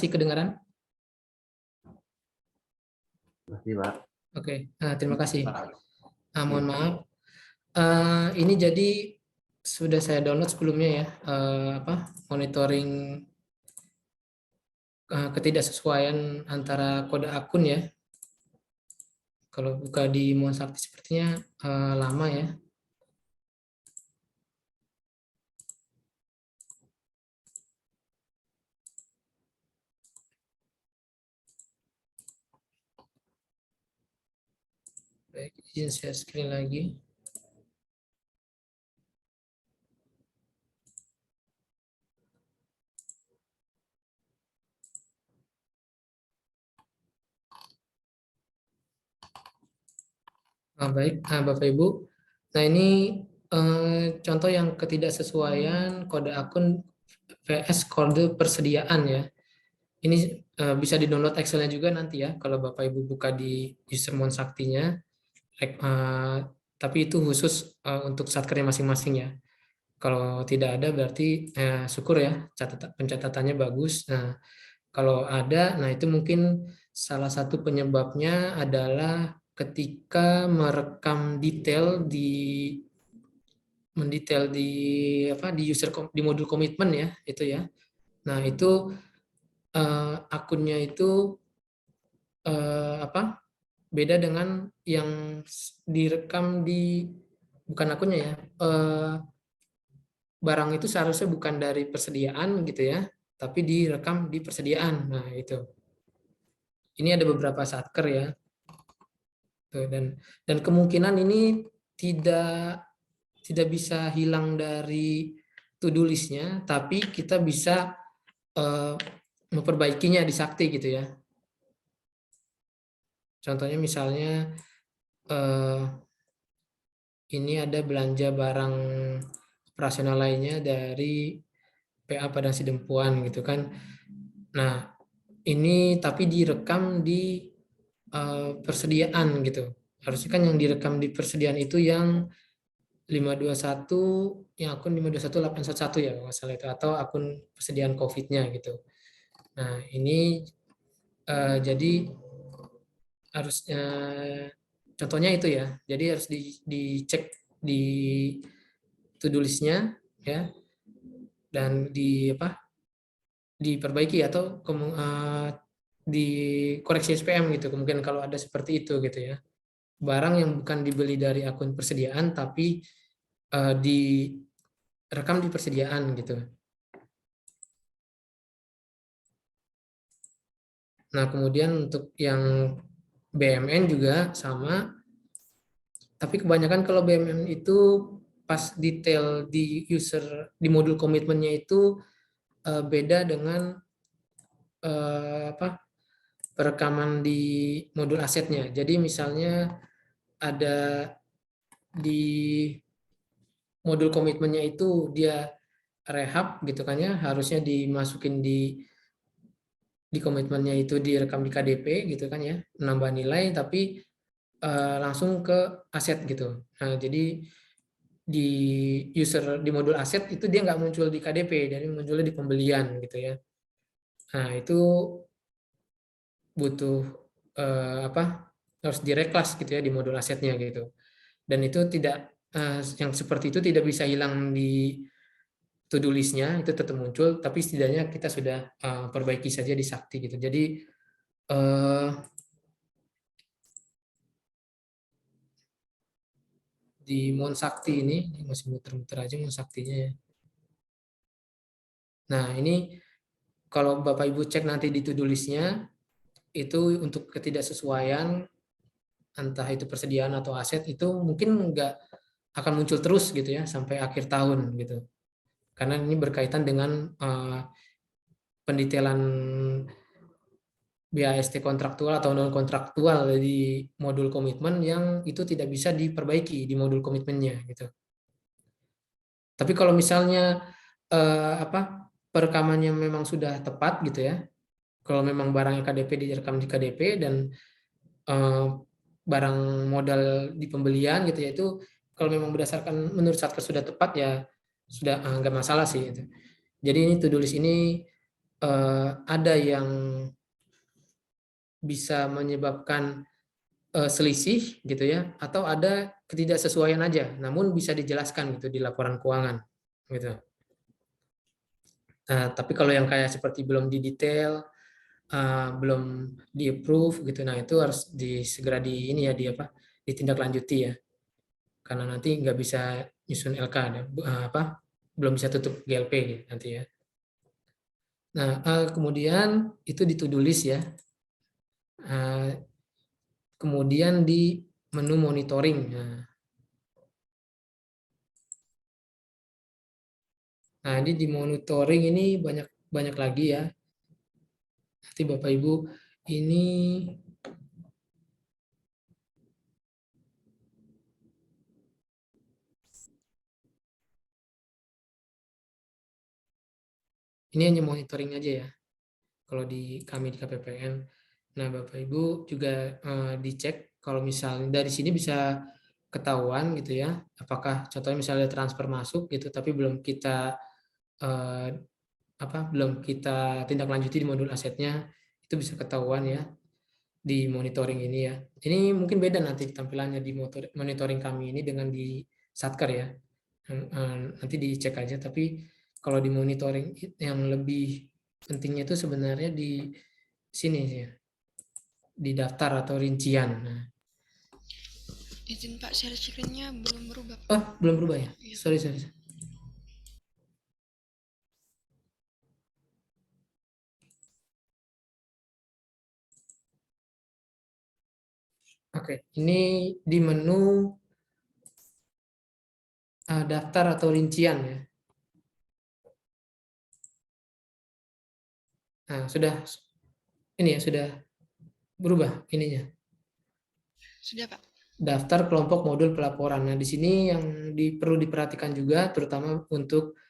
Masih kedengaran? Masih, Pak. Oke, terima kasih. Mohon maaf. Ini jadi sudah saya download sebelumnya ya, monitoring ketidaksesuaian antara kode akun ya. Kalau buka di Monsakti sepertinya lama ya. Baik, izin share screen lagi. Baik, Bapak Ibu. Nah ini contoh yang ketidaksesuaian kode akun VS kode persediaan ya. Ini bisa di-download Excel-nya juga nanti ya, kalau Bapak Ibu buka di user Monsakti-nya. Tapi itu khusus untuk satkernya masing-masing ya. Kalau tidak ada berarti syukur ya, pencatatannya bagus. Nah, kalau ada, nah itu mungkin salah satu penyebabnya adalah ketika merekam mendetail di di modul komitmen ya, itu ya. Nah, itu akunnya itu beda dengan yang direkam di, bukan akunnya ya, barang itu seharusnya bukan dari persediaan gitu ya, tapi direkam di persediaan. Nah itu, ini ada beberapa satker ya. Tuh, dan kemungkinan ini tidak bisa hilang dari to-do list-nya, tapi kita bisa memperbaikinya di Sakti gitu ya. Contohnya misalnya ini ada belanja barang operasional lainnya dari PA Padang Sidempuan gitu kan. Nah, ini tapi direkam di persediaan gitu. Harusnya kan yang direkam di persediaan itu yang 521, yang akun 521.811 ya kalau nggak salah itu, atau akun persediaan COVID-nya gitu. Nah, ini jadi harusnya contohnya itu ya. Jadi harus dicek di to-do list-nya ya, dan diperbaiki atau dikoreksi SPM gitu, kemungkinan kalau ada seperti itu gitu ya. Barang yang bukan dibeli dari akun persediaan tapi direkam di persediaan gitu. Nah, kemudian untuk yang BMN juga sama, tapi kebanyakan kalau BMN itu pas detail di di modul komitmennya itu beda dengan perekaman di modul asetnya. Jadi misalnya ada di modul komitmennya itu dia rehab gitu kan ya, harusnya dimasukin di komitmennya itu direkam di KDP gitu kan ya, menambah nilai tapi langsung ke aset gitu. Nah, jadi di di modul aset itu dia nggak muncul di KDP, jadi munculnya di pembelian gitu ya. Nah, itu butuh harus direklas gitu ya di modul asetnya gitu. Dan itu tidak yang seperti itu tidak bisa hilang di to-do list-nya, itu tetap muncul, tapi setidaknya kita sudah perbaiki saja di Sakti gitu. Jadi di Mon Sakti ini masih muter-muter aja Mon Saktinya ya. Nah, ini kalau Bapak Ibu cek nanti di to-do list-nya, itu untuk ketidaksesuaian entah itu persediaan atau aset itu mungkin nggak akan muncul terus gitu ya sampai akhir tahun gitu. Karena ini berkaitan dengan pendetailan BAST kontraktual atau non kontraktual di modul komitmen yang itu tidak bisa diperbaiki di modul komitmennya gitu. Tapi kalau misalnya perekamannya memang sudah tepat gitu ya, kalau memang barangnya KDP direkam di KDP dan barang modal di pembelian gitu ya, itu kalau memang berdasarkan menurut Satker sudah tepat ya sudah nggak masalah sih gitu. Jadi ini to-do list ini ada yang bisa menyebabkan selisih gitu ya, atau ada ketidaksesuaian aja, namun bisa dijelaskan gitu di laporan keuangan gitu. Nah, tapi kalau yang kayak seperti belum didetail, belum di approve gitu, nah itu harus segera di ini ya, di apa, ditindaklanjuti ya, karena nanti nggak bisa nyusun LK, belum bisa tutup GLP gitu nanti ya. Nah, kemudian itu di to-do list ya. Kemudian di menu monitoring. Nah, ini di monitoring ini banyak lagi ya. Nanti Bapak Ibu ini hanya monitoring aja ya. Kalau di kami di KPPN. Nah, Bapak Ibu juga dicek kalau misalnya dari sini bisa ketahuan gitu ya, apakah contohnya misalnya transfer masuk gitu tapi belum kita belum kita tindak lanjuti di modul asetnya, itu bisa ketahuan ya di monitoring ini ya. Ini mungkin beda nanti tampilannya di monitoring kami ini dengan di Satker ya. Nanti dicek aja, tapi kalau di monitoring yang lebih pentingnya itu sebenarnya di sini ya, di daftar atau rincian. Nah, Izin Pak, share screen-nya belum berubah. belum berubah ya? Iya. Sorry. Oke, ini di menu daftar atau rincian ya. Nah, sudah berubah ininya. Sudah Pak. Daftar kelompok modul pelaporan. Nah, di sini yang perlu diperhatikan juga terutama untuk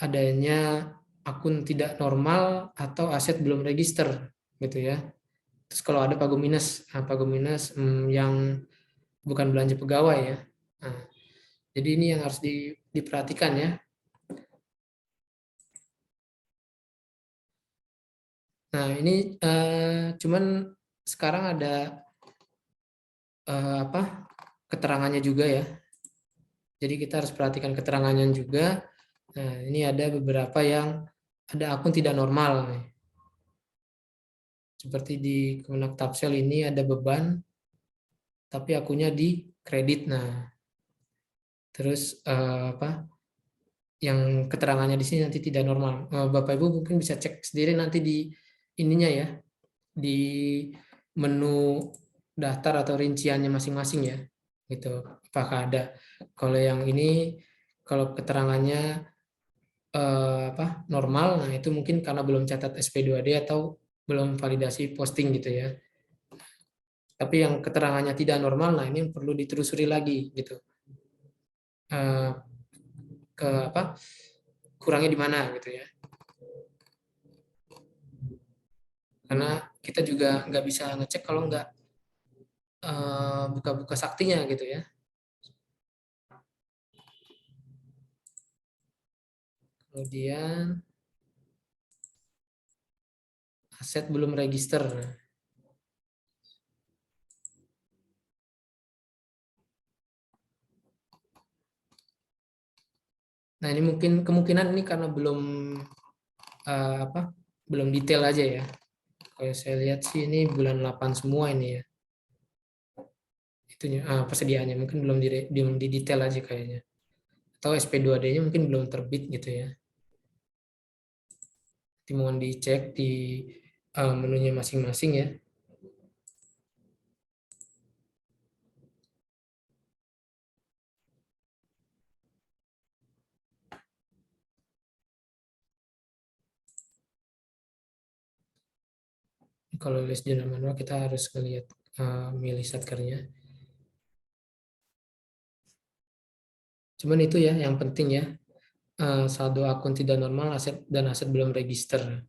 adanya akun tidak normal atau aset belum register gitu ya. Terus kalau ada pagu minus yang bukan belanja pegawai ya. Nah, jadi ini yang harus diperhatikan ya. Nah, ini cuman sekarang ada keterangannya juga ya. Jadi kita harus perhatikan keterangannya juga. Nah, ini ada beberapa yang ada akun tidak normal nih. Seperti di Kemenak Tapsel ini ada beban, tapi akunnya di kredit. Nah, terus yang keterangannya di sini nanti tidak normal. Bapak Ibu mungkin bisa cek sendiri nanti di ininya ya, di menu daftar atau rinciannya masing-masing ya, gitu. Apakah ada? Kalau yang ini, kalau keterangannya normal, nah itu mungkin karena belum catat SP2D atau belum validasi posting gitu ya. Tapi yang keterangannya tidak normal, nah ini perlu ditelusuri lagi gitu. Kurangnya di mana gitu ya. Karena kita juga nggak bisa ngecek kalau nggak buka-buka saktinya gitu ya. Kemudian aset belum register. Nah, ini mungkin kemungkinan ini karena belum belum detail aja ya. Kalau saya lihat sih ini bulan 8 semua ini ya. Itunya persediaannya mungkin belum di detail aja kayaknya. Atau SP2D-nya mungkin belum terbit gitu ya. Nanti mohon dicek di menunya masing-masing ya. Kalau list jurnal manual kita harus melihat milih satkernya. Cuman itu ya yang penting ya, saldo akun tidak normal aset dan aset belum register.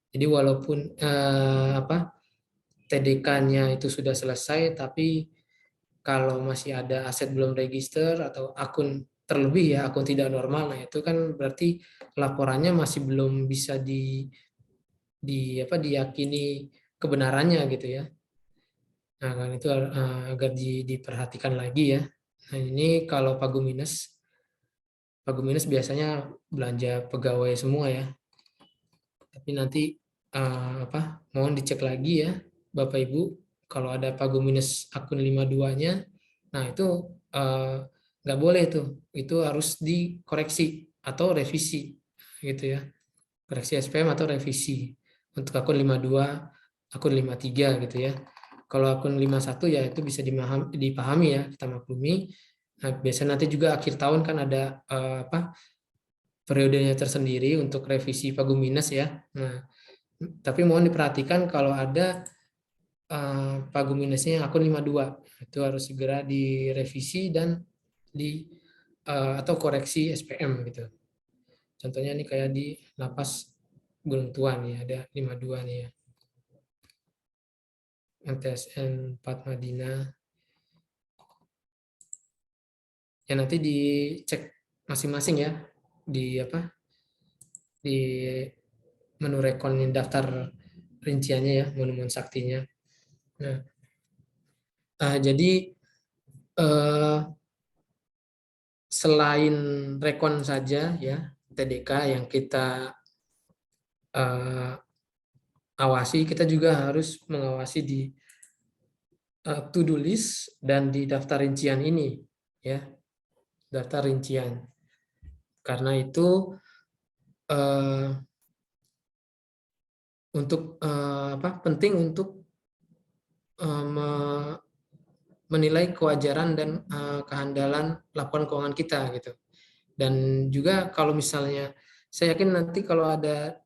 Jadi walaupun TDK-nya itu sudah selesai, tapi kalau masih ada aset belum register atau akun terlebih ya, akun tidak normal, nah itu kan berarti laporannya masih belum bisa diyakini kebenarannya gitu ya. Nah, kan itu agar diperhatikan lagi ya. Nah, ini kalau Paguminus biasanya belanja pegawai semua ya. Tapi nanti mohon dicek lagi ya Bapak Ibu, kalau ada Paguminus akun 52-nya, nah itu nggak boleh tuh, itu harus dikoreksi atau revisi gitu ya. Koreksi SPM atau revisi untuk akun 52, akun 53 gitu ya. Kalau akun 51 ya itu bisa dipahami ya, kita maklumi. Nah, biasanya nanti juga akhir tahun kan ada periodenya tersendiri untuk revisi Paguminus ya. Nah, tapi mohon diperhatikan kalau ada Paguminusnya akun 52 itu harus segera direvisi dan atau koreksi SPM gitu. Contohnya nih kayak di Lapas Gunung Tua nih ada 52 nih ya. MTSN 4 Madinah. Ya nanti dicek masing-masing ya di di menu rekon daftar rinciannya ya, menu saktinya. Nah, jadi selain rekon saja ya TDK yang kita awasi, kita juga harus mengawasi di to-do list dan di daftar rincian ini ya, daftar rincian. Karena itu untuk penting untuk menilai kewajaran dan kehandalan laporan keuangan kita gitu. Dan juga kalau misalnya saya yakin nanti kalau ada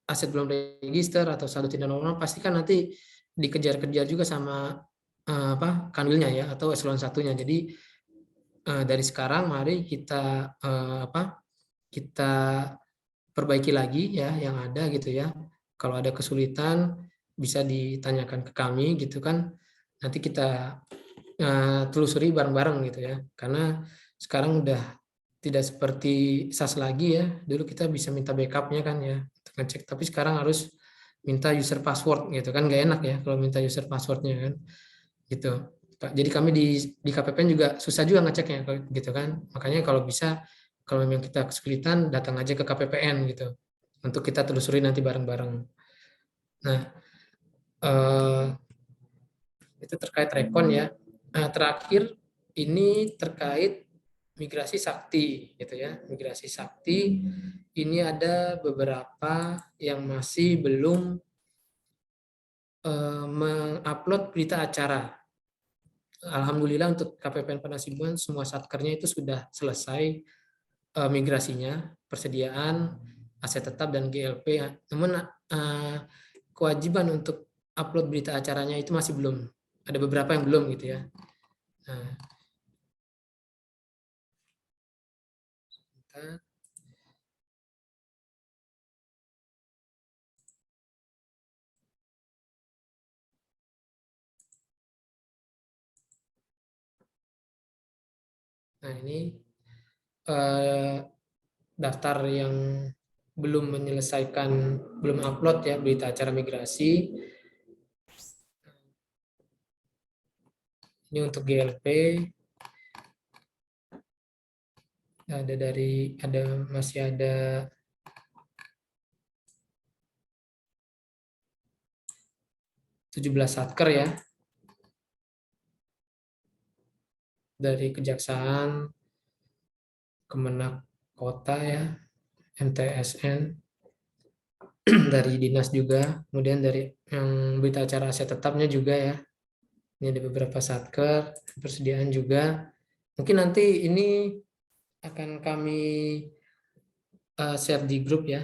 aset belum register atau saldo tidak normal pasti kan nanti dikejar-kejar juga sama kanwilnya ya atau eselon satunya. Jadi dari sekarang mari kita kita perbaiki lagi ya yang ada gitu ya. Kalau ada kesulitan bisa ditanyakan ke kami gitu kan. Nanti kita telusuri bareng-bareng gitu ya. Karena sekarang udah tidak seperti SAS lagi ya. Dulu kita bisa minta backupnya kan ya untuk ngecek. Tapi sekarang harus minta user password gitu kan, nggak enak ya kalau minta user passwordnya kan gitu. Jadi kami di KPPN juga susah juga ngeceknya gitu kan. Makanya kalau bisa kalau memang kita kesulitan datang aja ke KPPN gitu untuk kita telusuri nanti bareng-bareng. Nah itu terkait rekon ya. Nah, terakhir ini terkait migrasi sakti gitu ya. Migrasi sakti ini ada beberapa yang masih belum mengupload berita acara. Alhamdulillah untuk KPPN Penasibuan semua satkernya itu sudah selesai migrasinya, persediaan aset tetap dan GLP. Namun kewajiban untuk upload berita acaranya itu masih belum. Ada beberapa yang belum gitu ya. Nah ini daftar yang belum menyelesaikan, belum upload ya berita acara migrasi. Ini untuk GLP. masih ada 17 satker ya, dari Kejaksaan, Kemenak Kota ya, MTSN, dari dinas juga, kemudian dari yang berita acara aset tetapnya juga ya. Ini ada beberapa satker, persediaan juga. Mungkin nanti ini akan kami share di grup ya,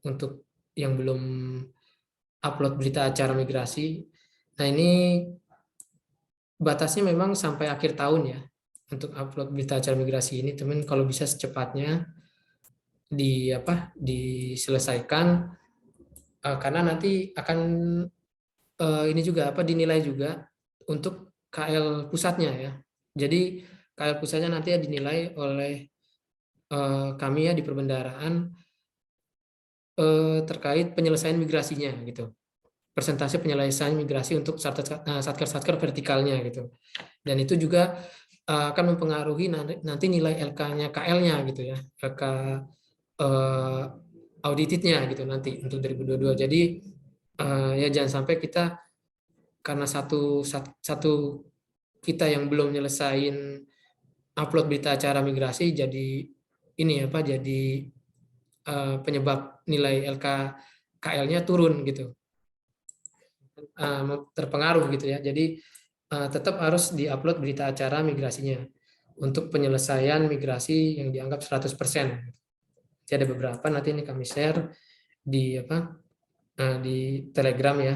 untuk yang belum upload berita acara migrasi. Nah ini batasnya memang sampai akhir tahun ya, untuk upload berita acara migrasi ini, teman kalau bisa secepatnya diselesaikan, karena nanti akan ini juga dinilai juga untuk KL pusatnya ya. Jadi KL pusatnya nanti dinilai oleh kami ya di perbendaharaan terkait penyelesaian migrasinya gitu. Persentase penyelesaian migrasi untuk satker-satker vertikalnya gitu. Dan itu juga akan mempengaruhi nanti nilai LK-nya KL-nya gitu ya. LK auditednya gitu nanti untuk 2022. Jadi ya jangan sampai kita karena satu kita yang belum nyelesain upload berita acara migrasi jadi jadi penyebab nilai LK KL-nya turun gitu, terpengaruh gitu ya. Jadi tetap harus diupload berita acara migrasinya untuk penyelesaian migrasi yang dianggap 100%. Jadi ada beberapa nanti ini kami share di di Telegram ya.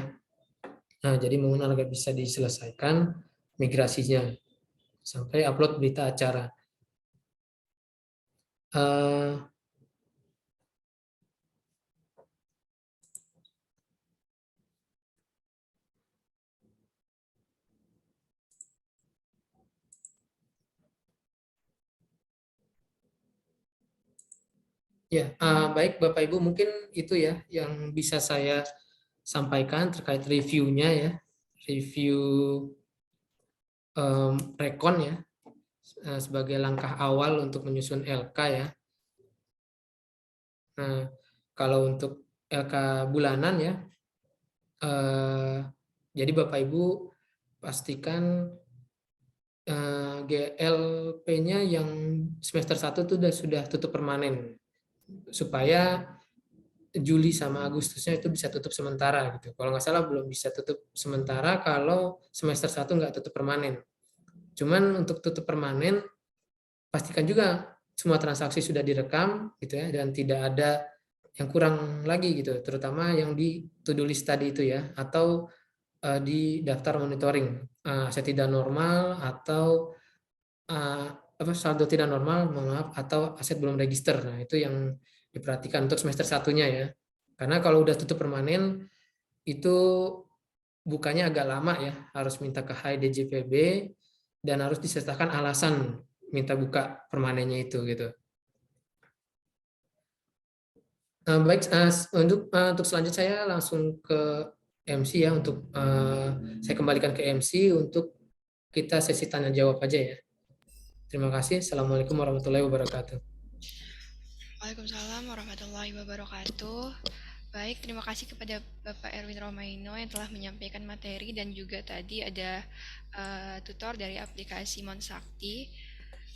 Nah, jadi mungkin agak bisa diselesaikan migrasinya sampai upload berita acara. Ya, baik Bapak Ibu, mungkin itu ya yang bisa saya sampaikan terkait reviewnya ya, review rekon ya, sebagai langkah awal untuk menyusun LK ya. Nah, kalau untuk LK bulanan ya, jadi Bapak Ibu pastikan GLP-nya yang semester 1 itu sudah tutup permanen, supaya Juli sama Agustusnya itu bisa tutup sementara gitu. Kalau nggak salah belum bisa tutup sementara kalau semester 1 nggak tutup permanen. Cuman untuk tutup permanen, pastikan juga semua transaksi sudah direkam gitu ya, dan tidak ada yang kurang lagi gitu, terutama yang di to-do list tadi itu ya, atau di daftar monitoring aset tidak normal atau saldo tidak normal, mohon maaf, atau aset belum register. Nah, itu yang diperhatikan untuk semester satunya ya. Karena kalau udah tutup permanen itu bukanya agak lama ya, harus minta ke HIDJPB dan harus disertakan alasan minta buka permanennya itu gitu. Baik, untuk selanjutnya saya langsung ke MC ya, untuk saya kembalikan ke MC untuk kita sesi tanya jawab aja ya. Terima kasih. Assalamualaikum warahmatullahi wabarakatuh. Waalaikumsalam warahmatullahi wabarakatuh. Baik, terima kasih kepada Bapak Erwin Romaino yang telah menyampaikan materi dan juga tadi ada tutor dari aplikasi Monsakti.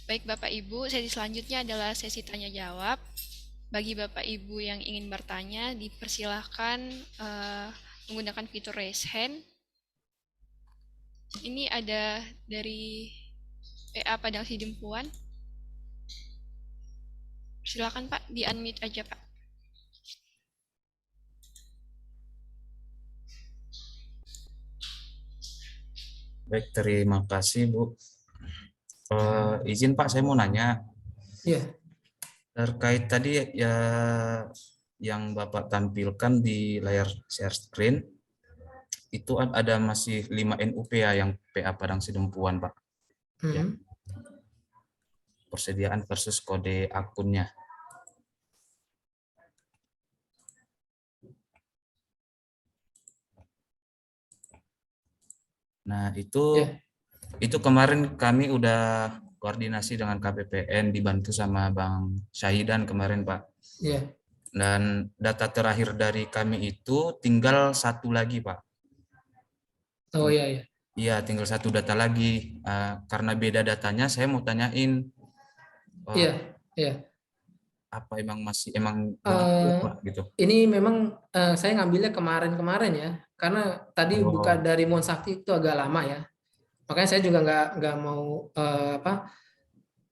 Baik Bapak Ibu, sesi selanjutnya adalah sesi tanya jawab. Bagi Bapak Ibu yang ingin bertanya, dipersilahkan menggunakan fitur raise hand. Ini ada dari PA Padang Sidempuan. Silakan Pak, di-unmute aja Pak. Baik, terima kasih Bu. Izin Pak, saya mau nanya. Ya. Terkait tadi ya yang Bapak tampilkan di layar share screen, itu ada masih 5 NUP ya yang PA Padang Sidempuan Pak. Ya. Persediaan versus kode akunnya. Nah, itu kemarin kami udah koordinasi dengan KPPN dibantu sama Bang Syahidan kemarin Pak. Iya. Dan data terakhir dari kami itu tinggal satu lagi Pak. Oh iya iya. Iya, tinggal satu data lagi. Karena beda datanya, saya mau tanyain Iya, iya. apa emang begitu Eh, Pak gitu. ini memang saya ngambilnya kemarin-kemarin ya, karena tadi buka Oh, dari Monsakti itu agak lama ya. Makanya saya juga nggak mau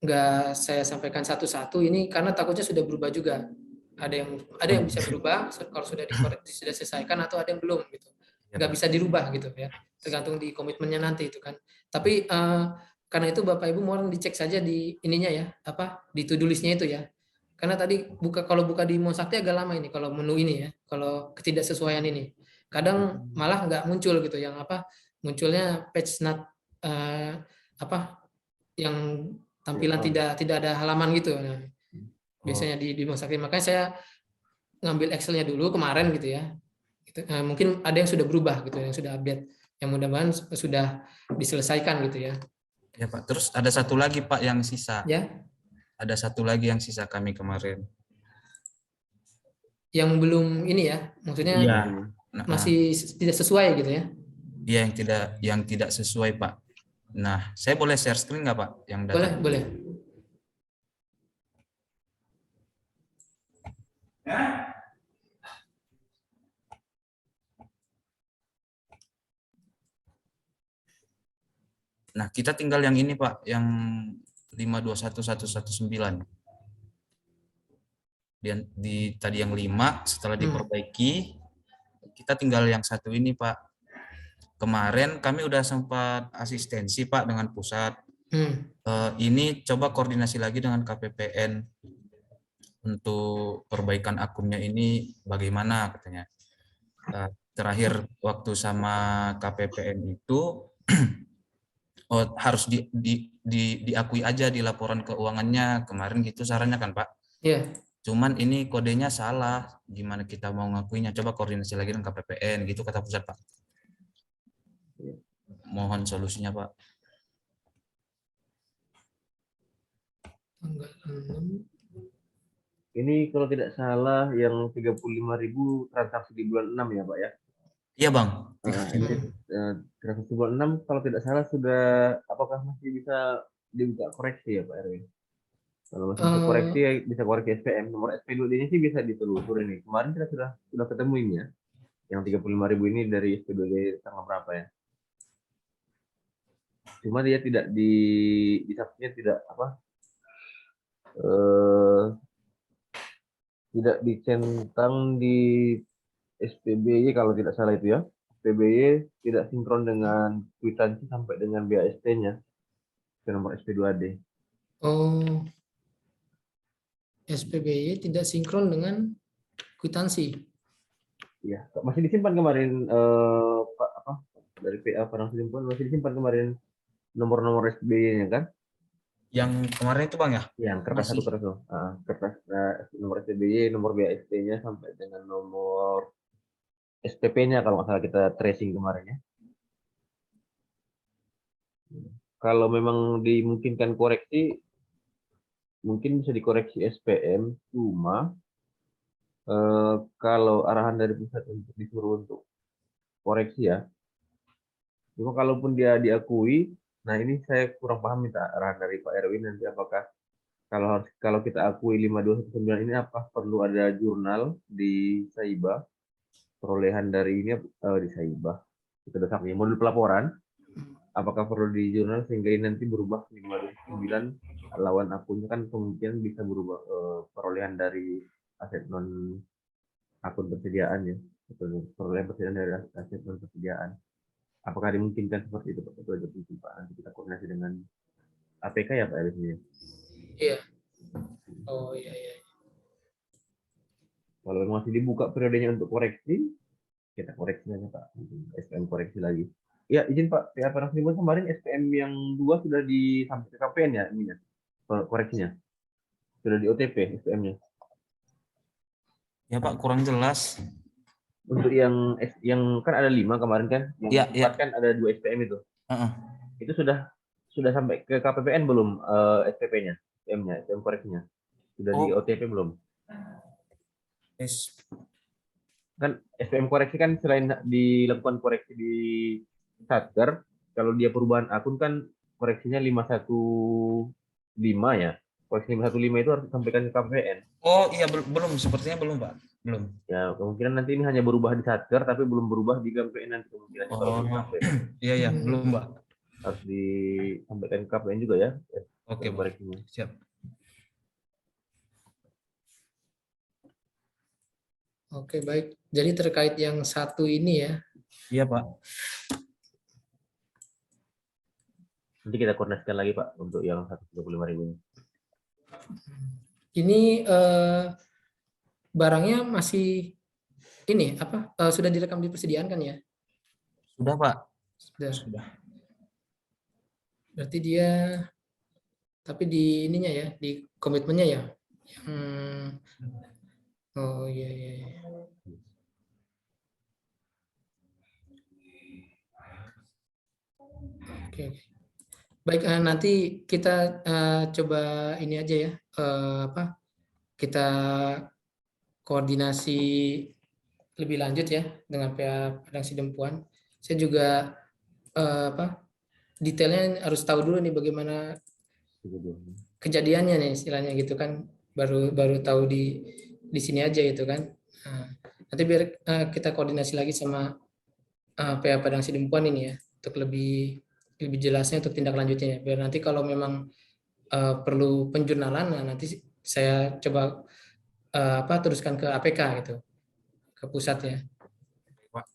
nggak saya sampaikan satu-satu ini karena takutnya sudah berubah juga. Ada yang bisa berubah kalau sudah sudah selesaikan atau ada yang belum gitu. ya, Nggak Pak. bisa dirubah gitu ya. Tergantung di komitmennya nanti itu kan. Tapi karena itu Bapak Ibu mohon dicek saja di ininya ya, di to-do list-nya itu ya. Karena tadi kalau buka di Monsakti agak lama ini kalau menu ini ya, kalau ketidaksesuaian ini. Kadang malah nggak muncul gitu yang munculnya page not eh, yang tampilan tidak ada halaman gitu. Nah, biasanya di Monsakti. Makanya saya ngambil Excel-nya dulu kemarin gitu ya. Mungkin ada yang sudah berubah gitu, yang sudah update. Yang mudah-mudahan sudah diselesaikan gitu ya. Ya Pak, terus ada satu lagi Pak yang sisa. Ya, Ada satu lagi yang sisa kami kemarin. yang belum ini ya, maksudnya Iya. Nah, masih tidak sesuai gitu ya. iya yang tidak sesuai Pak. Nah, saya boleh share screen nggak Pak? Yang data. Boleh, boleh. Nah, kita tinggal yang ini Pak, yang 521119. Tadi yang 5 setelah diperbaiki, kita tinggal yang satu ini Pak. Kemarin kami udah sempat asistensi Pak dengan pusat. Ini coba koordinasi lagi dengan KPPN untuk perbaikan akunnya ini bagaimana katanya. Terakhir waktu sama KPPN itu harus diakui aja di laporan keuangannya kemarin gitu sarannya kan Pak. Iya. Cuman ini kodenya salah, gimana kita mau ngakuinya? Coba koordinasi lagi dengan KPPN gitu kata pusat Pak. Mohon solusinya Pak. Tanggal 6. Ini kalau tidak salah yang 35.000 transaksi di bulan 6 ya Pak ya? Iya Bang. Transaksi bulan 6 kalau tidak salah sudah, apakah masih bisa dibuka koreksi ya Pak Erwin? Kalau masih bisa koreksi ya bisa koreksi SPM. Nomor SP2D-nya sih bisa ditelusuri nih. Kemarin kita sudah ketemu ini ya. Yang 35.000 ini dari SP2D tanggal berapa ya? Cuma dia tidak di subnya tidak dicentang di SPBY kalau tidak salah itu ya. SPBY tidak sinkron dengan kwitansi sampai dengan BAST-nya ke nomor SP2D. Oh, SPBY tidak sinkron dengan kwitansi. Ya, masih disimpan kemarin dari PA Padang Sidempuan masih disimpan kemarin nomor-nomor SPBY-nya kan? Yang kemarin itu Bang ya? Yang kertas Masih. satu kertas tuh. Kertas nomor SPBY, nomor BAST-nya sampai dengan nomor SPP-nya kalau nggak salah kita tracing kemarin ya. Kalau memang dimungkinkan koreksi, mungkin bisa dikoreksi SPM, cuma kalau arahan dari pusat untuk disuruh untuk koreksi ya, cuma kalaupun dia diakui, nah ini saya kurang paham minta arahan dari Pak Erwin nanti apakah kalau kita akui 5219 ini apa perlu ada jurnal di Saiba, perolehan dari ini di Saiba, itu dasarnya modul pelaporan, apakah perlu di jurnal sehingga ini nanti berubah 5219 lawan akunnya kan kemungkinan bisa berubah perolehan dari aset non akun persediaan ya, perolehan persediaan dari aset non persediaan. Apakah dimungkinkan seperti itu Pak? Itu aja penting Pak. Nanti kita koordinasi dengan APK ya Pak Elisnya. Iya. Oh iya iya. Kalau masih dibuka periodenya untuk koreksi, kita koreksi aja Pak. SPM koreksi lagi. Ya izin Pak, PA Padang Sidempuan kemarin SPM yang 2 sudah sampai ke KPN ya ininya, koreksinya. Sudah di OTP SPM-nya. Ya Pak, kurang jelas. Untuk yang kan ada 5 kemarin kan, yang Iya, 4 kan ada 2 SPM itu. Uh-uh. Itu sudah sudah sampai ke KPPN belum SPP-nya, SPM-nya, SPM koreksinya? Sudah di Oh, OTP belum? es- Kan SPM koreksi kan selain dilakukan koreksi di Satker, kalau dia perubahan akun kan koreksinya 515 ya. Koreksi 515 itu harus disampaikan ke KPPN. oh iya belum, sepertinya belum Pak. Belum. Ya, kemungkinan nanti ini hanya berubah di Satker, tapi belum berubah di KPPN nanti kemungkinan kalau belum Oh, sampai. iya iya, belum Pak. Harus disampaikan ke KPPN juga ya, Oke SPM Pak, koreksinya. siap. Oke, baik. Jadi terkait yang satu ini ya, Iya Pak. Nanti kita koordinasikan lagi Pak untuk yang 135.000 ini. ini barangnya masih ini apa sudah direkam di persediaan kan ya? Sudah Pak. Sudah. Sudah. Berarti dia tapi di ininya ya, di komitmennya ya. Oh iya iya. Iya. Oke. Oke. Baik, nanti kita coba ini aja ya, apa? Kita koordinasi lebih lanjut ya dengan pihak Padang Sidempuan. Saya juga apa? Detailnya harus tahu dulu nih bagaimana kejadiannya nih istilahnya gitu kan. Baru baru tahu di sini aja gitu kan. Nah, nanti biar kita koordinasi lagi sama pihak Padang Sidempuan ini ya untuk lebih jelasnya untuk tindak lanjutnya ya. Biar nanti kalau memang perlu penjurnalan, nah nanti saya coba apa teruskan ke APK gitu, ke pusat ya. Pak.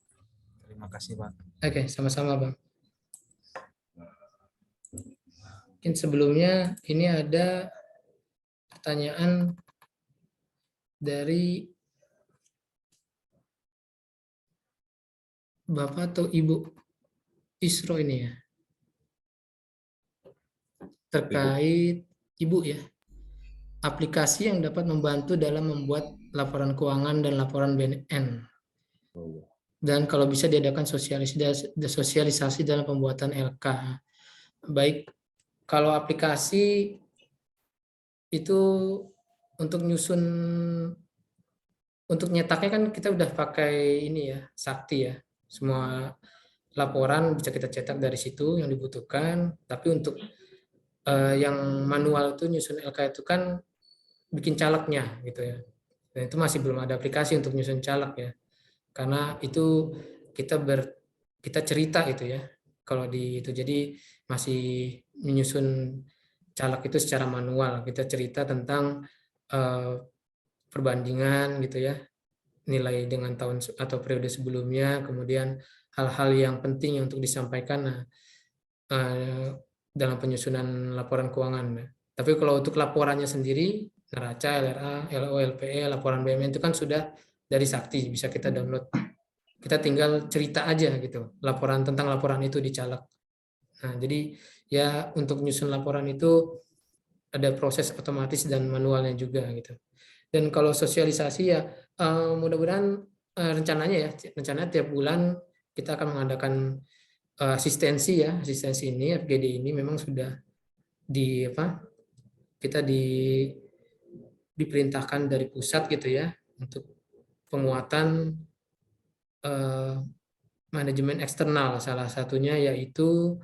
Terima kasih Pak. Oke, sama-sama Bang. Mungkin sebelumnya ini ada pertanyaan dari Bapak atau Ibu Isro ini ya. Terkait Ibu ya. Aplikasi yang dapat membantu dalam membuat laporan keuangan dan laporan BNN. Dan kalau bisa diadakan sosialisasi dalam pembuatan LK. Baik, kalau aplikasi itu untuk nyusun, untuk nyetaknya kan kita udah pakai ini ya, Sakti ya. Semua laporan bisa kita cetak dari situ yang dibutuhkan. Tapi untuk yang manual itu nyusun LK itu kan bikin calegnya gitu ya. Dan itu masih belum ada aplikasi untuk nyusun caleg ya. Karena itu kita cerita itu ya. Kalau di itu jadi masih menyusun caleg itu secara manual. Kita cerita tentang perbandingan gitu ya. Nilai dengan tahun atau periode sebelumnya, kemudian hal-hal yang penting untuk disampaikan dalam penyusunan laporan keuangan. Tapi kalau untuk laporannya sendiri, neraca, LRA, LO, LPE, laporan BUMN itu kan sudah dari Sakti, bisa kita download. Kita tinggal cerita aja gitu, laporan tentang laporan itu di caleg. Nah, jadi ya untuk nyusun laporan itu ada proses otomatis dan manualnya juga gitu. Dan kalau sosialisasi ya mudah-mudahan rencananya tiap bulan kita akan mengadakan asistensi ya, asistensi ini FGD ini memang sudah kita diperintahkan dari pusat gitu ya untuk penguatan manajemen eksternal, salah satunya yaitu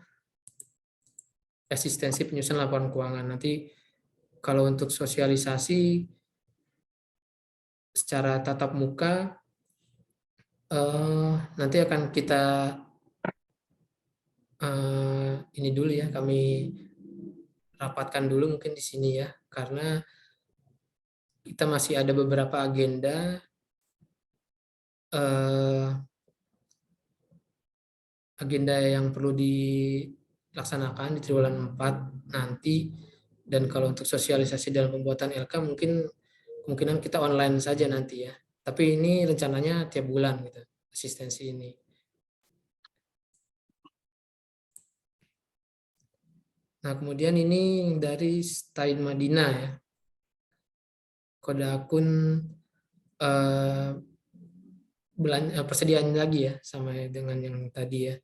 asistensi penyusunan laporan keuangan. Nanti kalau untuk sosialisasi secara tatap muka nanti akan kita ini dulu ya, kami rapatkan dulu mungkin di sini ya, karena kita masih ada beberapa agenda yang perlu dilaksanakan di triwulan 4 nanti. Dan kalau untuk sosialisasi dalam pembuatan LK mungkin kemungkinan kita online saja nanti ya. Tapi ini rencananya tiap bulan gitu, asistensi ini. Nah, kemudian ini dari Stain Madinah ya. Kode akun persediaan lagi ya, sama dengan yang tadi ya.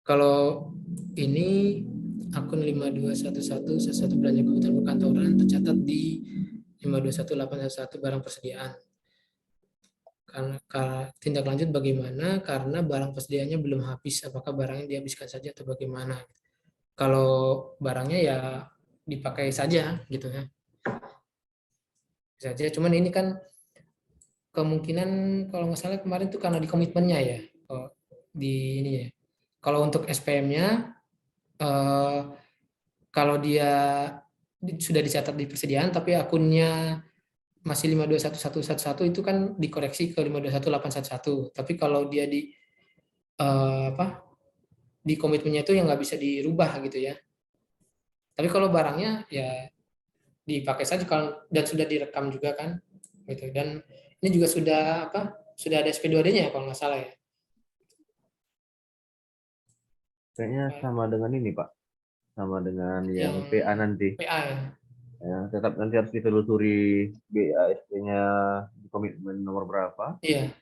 Kalau ini akun 5211 sesuatu belanja kebutuhan perkantoran tercatat di 521811 barang persediaan. Karena tindak lanjut bagaimana? Karena barang persediaannya belum habis, apakah barangnya dihabiskan saja atau bagaimana? Kalau barangnya ya dipakai saja gitu ya. Saja, cuman ini kan kemungkinan kalau nggak salah kemarin tuh karena di komitmennya ya, di ini ya. Kalau untuk SPM-nya kalau dia sudah dicatat di persediaan tapi akunnya masih 521111 itu kan dikoreksi ke 521811. Tapi kalau dia di apa di komitmennya itu yang nggak bisa dirubah gitu ya. Tapi kalau barangnya ya dipakai saja kalau dan sudah direkam juga kan gitu. Dan ini juga sudah ada SP2D-nya ya kalau nggak salah ya. Kayaknya sama dengan ini, Pak. Sama dengan yang Yang PA nanti. PA ya. Ya, tetap nanti harus ditelusuri BASP-nya di komitmen nomor berapa. Iya.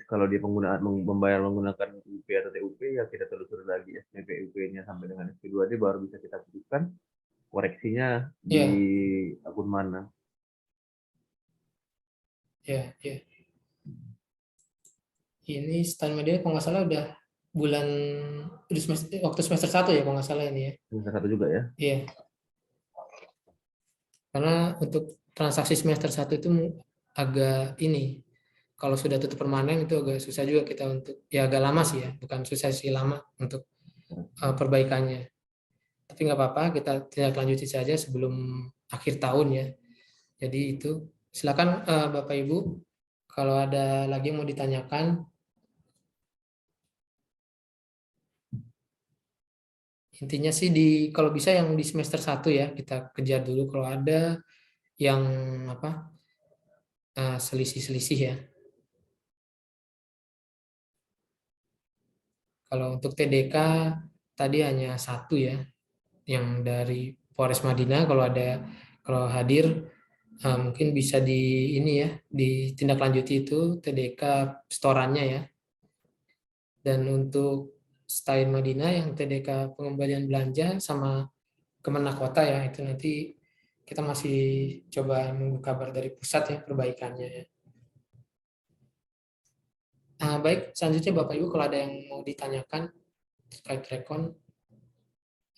Kalau dia membayar menggunakan UP atau TUP, ya kita telusuri lagi SPP-UP-nya sampai dengan SP2D baru bisa kita putuskan koreksinya di akun mana. Ya. Ini stand media kalau nggak salah udah waktu semester 1 ya kalau nggak salah ini ya. Semester 1 juga ya? Iya. Karena untuk transaksi semester 1 itu agak ini, kalau sudah tutup permanen itu agak susah juga kita untuk, ya agak lama sih ya, bukan susah sih, lama untuk perbaikannya. Tapi nggak apa-apa, kita tindak lanjuti saja sebelum akhir tahun ya. Jadi itu, silakan Bapak Ibu, kalau ada lagi yang mau ditanyakan. Intinya sih kalau bisa yang di semester 1 ya, kita kejar dulu kalau ada yang selisih-selisih ya. Kalau untuk TDK tadi hanya 1 ya, yang dari Polres Madinah. Kalau hadir mungkin bisa ditindaklanjuti itu TDK setorannya ya. Dan untuk Stain Madinah yang TDK pengembalian belanja sama Kemenak Kota ya, itu nanti kita masih coba menunggu kabar dari pusat ya perbaikannya ya. Baik, selanjutnya Bapak Ibu kalau ada yang mau ditanyakan terkait rekon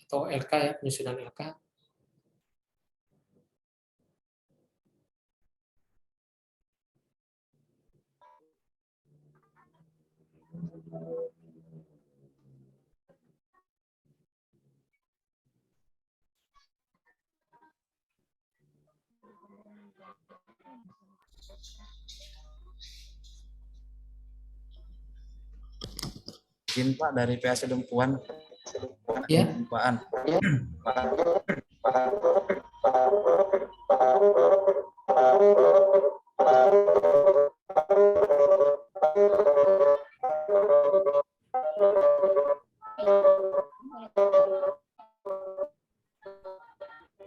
atau LK ya, penyusunan LK. Izin Pak dari PA Sedempuan. Ya. Pengumpaan.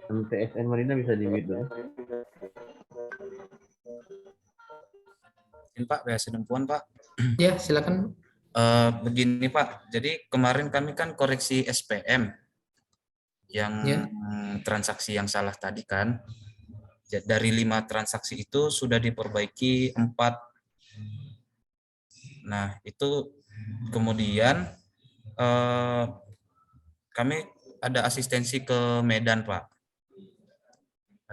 MTSN Marina bisa di-mute dulu. Izin Pak, PA Sedempuan Pak. Ya, silakan. Begini Pak, jadi kemarin kami kan koreksi SPM yang transaksi yang salah tadi kan. Dari 5 transaksi itu sudah diperbaiki 4. Nah, itu kemudian kami ada asistensi ke Medan Pak.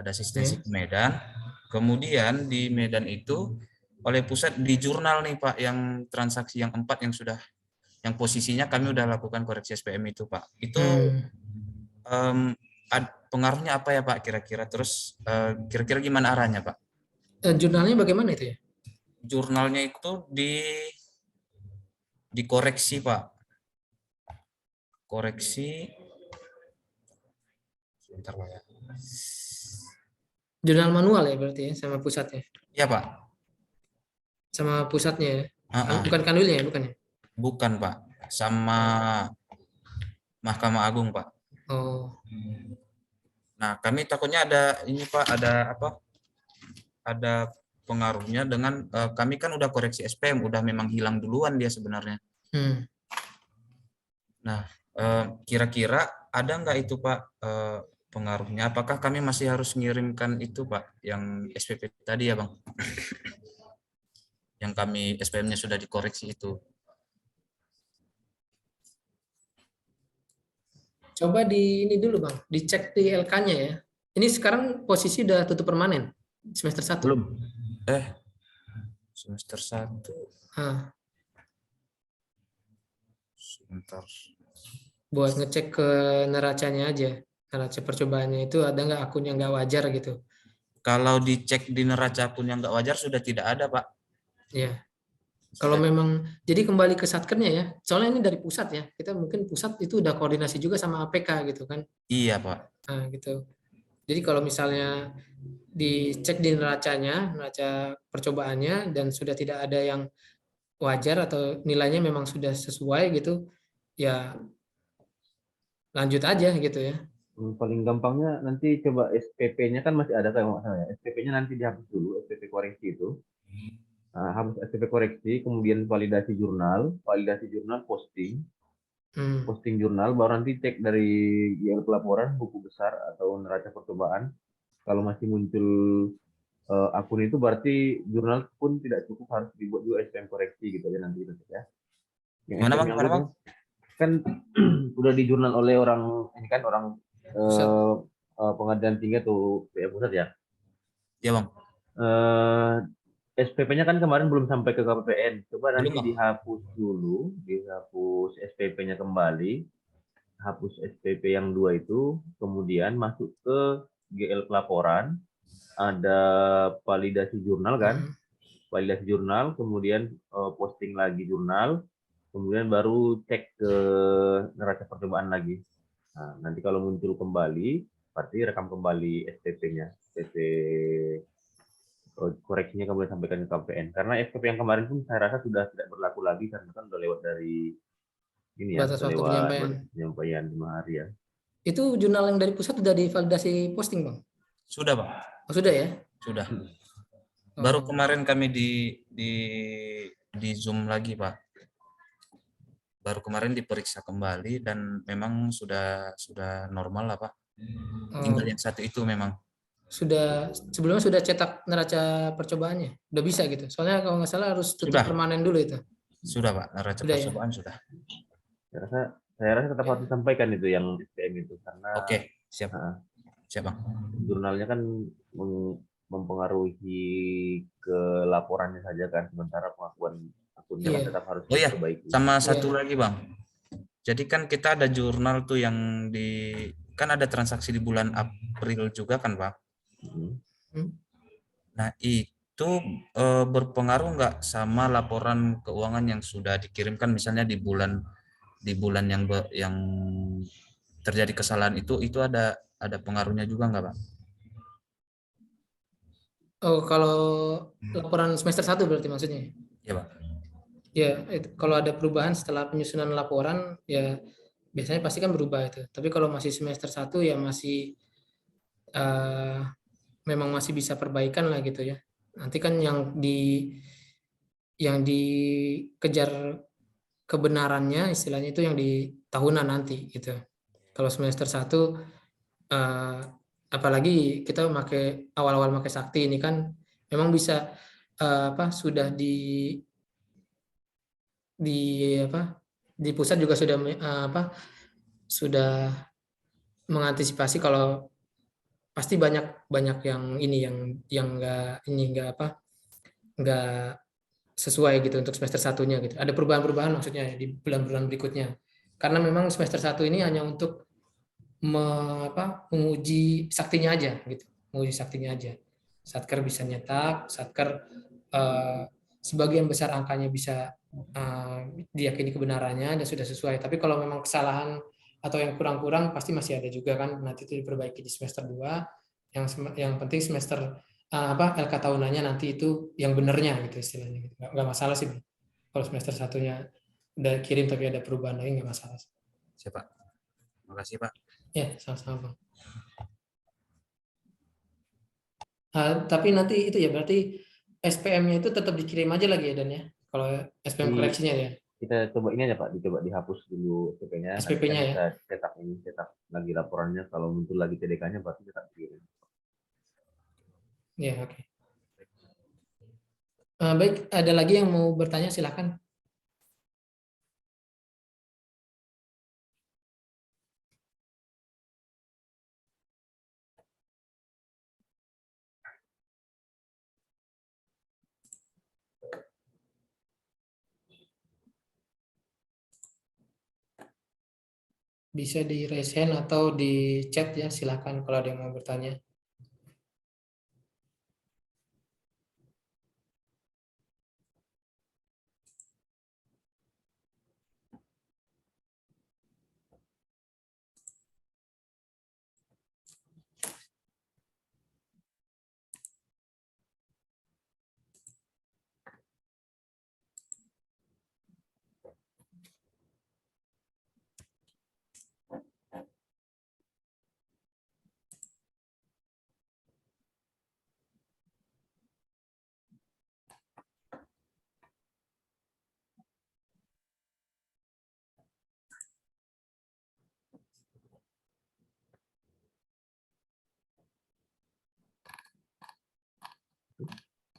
Ada asistensi ke Medan. Kemudian di Medan itu oleh pusat di jurnal nih Pak, yang transaksi yang 4 yang posisinya kami udah lakukan koreksi SPM itu Pak. Itu pengaruhnya apa ya Pak kira-kira? Terus kira-kira gimana arahnya Pak? Jurnalnya bagaimana itu ya? Jurnalnya itu dikoreksi Pak. Koreksi. Sebentar Pak ya. Jurnal manual ya berarti ya, sama pusatnya? Iya Pak. Sama pusatnya ya? Bukan kanwilnya ya, bukan ya? Bukan Pak, sama Mahkamah Agung Pak. Oh. Nah, kami takutnya ada ini Pak, ada pengaruhnya dengan kami kan udah koreksi SPM, udah memang hilang duluan dia sebenarnya. Nah, kira-kira ada nggak itu Pak pengaruhnya? Apakah kami masih harus mengirimkan itu Pak, yang SPP tadi ya Bang? Yang kami SPM-nya sudah dikoreksi itu. Coba di ini dulu Bang, dicek di LK-nya ya. Ini sekarang posisi udah tutup permanen semester 1. Belum. Semester 1. Ah, Sebentar. buat ngecek ke neracanya aja. Neraca percobaannya itu ada nggak akun yang nggak wajar gitu. Kalau dicek di neraca akun yang nggak wajar sudah tidak ada Pak. Ya. Kalau Sudah. memang jadi kembali ke satkernya ya. Soalnya ini dari pusat ya. Kita mungkin pusat itu udah koordinasi juga sama APK gitu kan. Iya Pak. Nah, gitu. Jadi kalau misalnya dicek di neracanya, neraca percobaannya dan sudah tidak ada yang wajar atau nilainya memang sudah sesuai gitu, ya lanjut aja gitu ya. Paling gampangnya nanti coba SPP-nya kan masih ada kalau nggak salah ya. SPP-nya nanti dihapus dulu, SPP koreksi itu. Nah, hapus SPP koreksi, kemudian validasi jurnal posting, Hmm. posting jurnal, baru nanti cek dari GL pelaporan, buku besar atau neraca percobaan. Kalau masih muncul akun itu berarti jurnal pun tidak cukup, harus dibuat juga SPM koreksi gitu aja nanti itu ya. Yang Gimana SPM Bang? yang Gimana itu Bang? kan udah di jurnal oleh orang ini kan orang Pusat. pengadilan tinggi atau PA pusat ya. Ya Bang. SPP-nya kan kemarin belum sampai ke KPPN. Coba Belum nanti Bang. dihapus dulu, dihapus SPP-nya kembali, hapus SPP yang 2 itu, kemudian masuk ke GL pelaporan, ada validasi jurnal kan, Hmm. validasi jurnal, kemudian posting lagi jurnal, kemudian baru cek ke neraca percobaan lagi. Nah, nanti kalau muncul kembali, berarti rekam kembali SPP-nya, SPP koreksinya kembali sampaikan ke KPN. Karena SPP yang kemarin pun saya rasa sudah tidak berlaku lagi karena kan sudah lewat dari ini ya, Batas sudah waktu lewat penyampaian. penyampaian 5 hari ya. Itu jurnal yang dari pusat sudah divalidasi posting, Bang? Sudah Bang. Oh, sudah ya? Sudah. Oh. Baru kemarin kami di Zoom lagi Pak. Baru kemarin diperiksa kembali dan memang sudah normal lah Pak. Tinggal yang satu itu memang. Sebelumnya sudah cetak neraca percobaannya? Udah bisa gitu? Soalnya kalau nggak salah harus tutup Sudah. permanen dulu itu. Sudah Pak, neraca Sudah ya? percobaan sudah. Saya rasa tetap harus disampaikan itu yang SPM itu karena Oke, siap. Siap Bang. jurnalnya kan mempengaruhi ke laporannya saja kan, sementara pengakuan akunnya kan Iya. tetap harus Oh iya, diperbaiki. sama satu Iya. lagi Bang. Jadi kan kita ada jurnal tuh yang kan ada transaksi di bulan April juga kan Pak. Nah itu berpengaruh nggak sama laporan keuangan yang sudah dikirimkan misalnya di bulan yang terjadi kesalahan itu ada pengaruhnya juga nggak Pak? Oh, kalau laporan semester 1 berarti maksudnya? Ya Pak. Ya, kalau ada perubahan setelah penyusunan laporan, ya biasanya pasti kan berubah itu. Tapi kalau masih semester 1 ya masih memang masih bisa perbaikan lah gitu ya. Nanti kan yang dikejar kebenarannya istilahnya itu yang di tahunan nanti gitu. Kalau semester 1 apalagi kita awal-awal pakai sakti ini kan memang bisa sudah di pusat juga sudah sudah mengantisipasi kalau pasti banyak yang ini yang nggak sesuai gitu untuk semester satunya gitu. Ada perubahan-perubahan maksudnya di bulan-bulan berikutnya. Karena memang semester 1 ini hanya untuk menguji saktinya aja gitu. Menguji saktinya aja. Satker bisa nyetak, Satker sebagian besar angkanya bisa diyakini kebenarannya dan sudah sesuai. Tapi kalau memang kesalahan atau yang kurang-kurang pasti masih ada juga kan. Nanti itu diperbaiki di semester 2. Yang penting semester LK tahunannya nanti itu yang benernya gitu istilahnya gitu. Nggak masalah sih kalau semester 1-nya udah kirim tapi ada perubahan lagi nggak masalah. Siap Pak. Terima kasih Pak. Ya, sama-sama Bang. Tapi nanti itu ya berarti SPM-nya itu tetap dikirim aja lagi ya Dan ya, kalau SPM koreksinya ya. kita coba ini aja Pak, dicoba dihapus dulu SPP-nya. Nanti SPP-nya ya. kita cetak lagi laporannya. Kalau muncul lagi TDK-nya, berarti kita kirim. Ya, oke. Baik, ada lagi yang mau bertanya, silakan. Bisa di raise hand atau di chat ya, silakan kalau ada yang mau bertanya.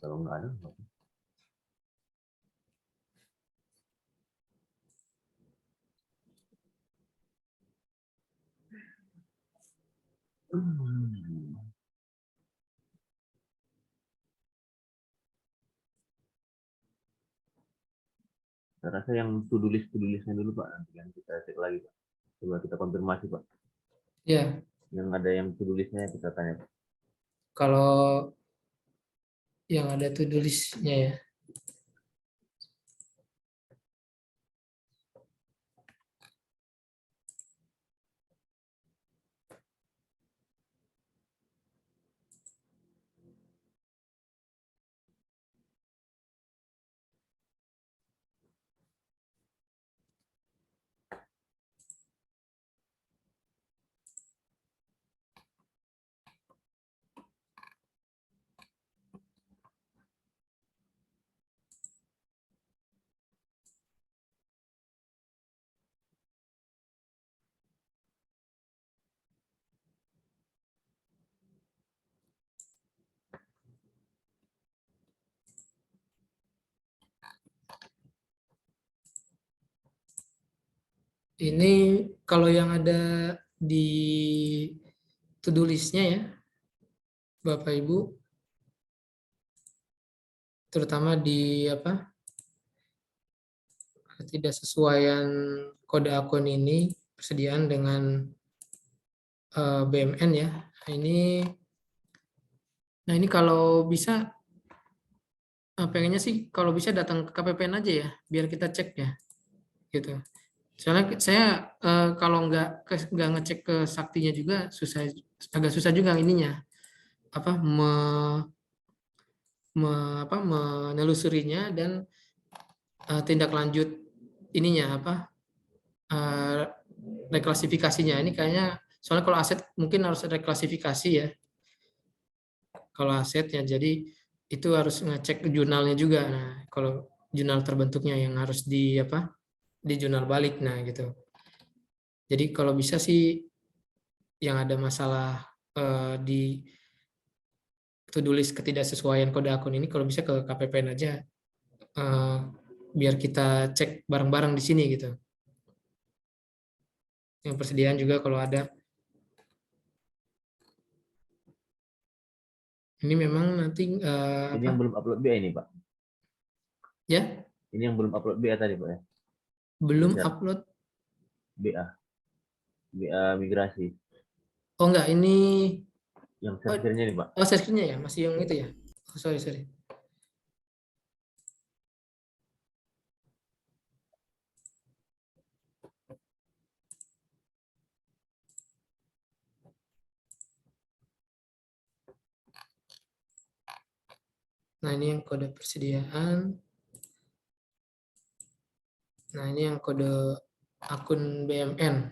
Kalau nggak ada, nggak apa-apa. Saya rasa yang to-do listnya dulu Pak, nanti kan kita cek lagi Pak. Coba kita konfirmasi Pak. Ya, Yang ada yang to-do listnya kita tanya Pak. kalau yang ada to-do list-nya ya. Ini kalau yang ada di to-do list-nya ya, Bapak Ibu, terutama di ketidaksesuaian kode akun ini persediaan dengan BMN ya. Nah ini kalau bisa, pengennya sih kalau bisa datang ke KPPN aja ya, biar kita cek ya, gitu. Soalnya saya kalau nggak ngecek ke saktinya juga agak susah juga ininya menelusurinya dan tindak lanjut ininya reklasifikasinya. Ini kayaknya soalnya kalau aset mungkin harus reklasifikasi ya. Kalau asetnya jadi itu harus ngecek jurnalnya juga. Nah, kalau jurnal terbentuknya yang harus di jurnal balik, nah gitu. Jadi kalau bisa sih yang ada masalah di to-do list ketidaksesuaian kode akun ini kalau bisa ke KPPN aja, biar kita cek bareng-bareng di sini gitu. Yang persediaan juga kalau ada. Ini memang nanti Ini yang belum upload BA ini Pak. ya Ini yang belum upload BA tadi Pak ya. belum Bisa. upload. BA migrasi. Oh enggak, ini Yang servernya nih Pak. oh servernya ya masih yang itu ya. Oh, sorry. Nah, ini yang kode persediaan. Nah, ini yang kode akun BMN.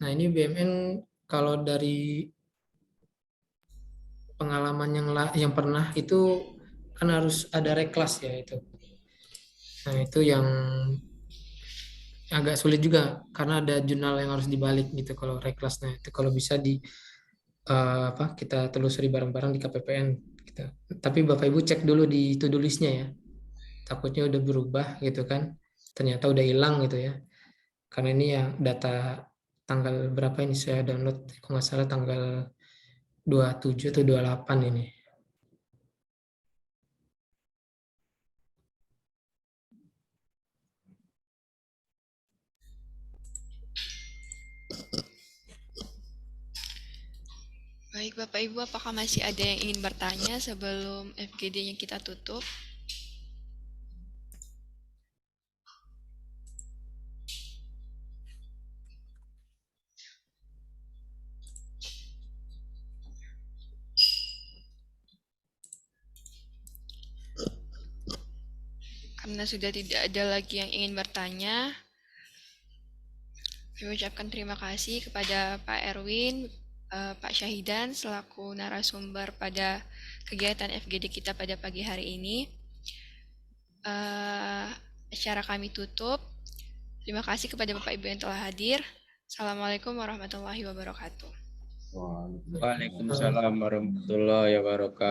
Nah, ini BMN kalau dari pengalaman yang pernah itu kan harus ada reklas ya itu. Nah, itu yang agak sulit juga karena ada jurnal yang harus dibalik gitu kalau reklasnya. Itu kalau bisa kita telusuri bareng-bareng di KPPN gitu. Tapi Bapak Ibu cek dulu di to-do list-nya ya. Takutnya udah berubah gitu kan. Ternyata udah hilang gitu ya. Karena ini yang data tanggal berapa ini saya download, kalau nggak salah tanggal 27 atau 28 ini. Baik Bapak Ibu, apakah masih ada yang ingin bertanya sebelum FGD-nya kita tutup? Karena sudah tidak ada lagi yang ingin bertanya, kami ucapkan terima kasih kepada Pak Erwin, Pak Syahidan selaku narasumber pada kegiatan FGD kita pada pagi hari ini. Acara kami tutup. Terima kasih kepada Bapak Ibu yang telah hadir. Assalamualaikum warahmatullahi wabarakatuh. Wah, Waalaikumsalam warahmatullahi wabarakatuh.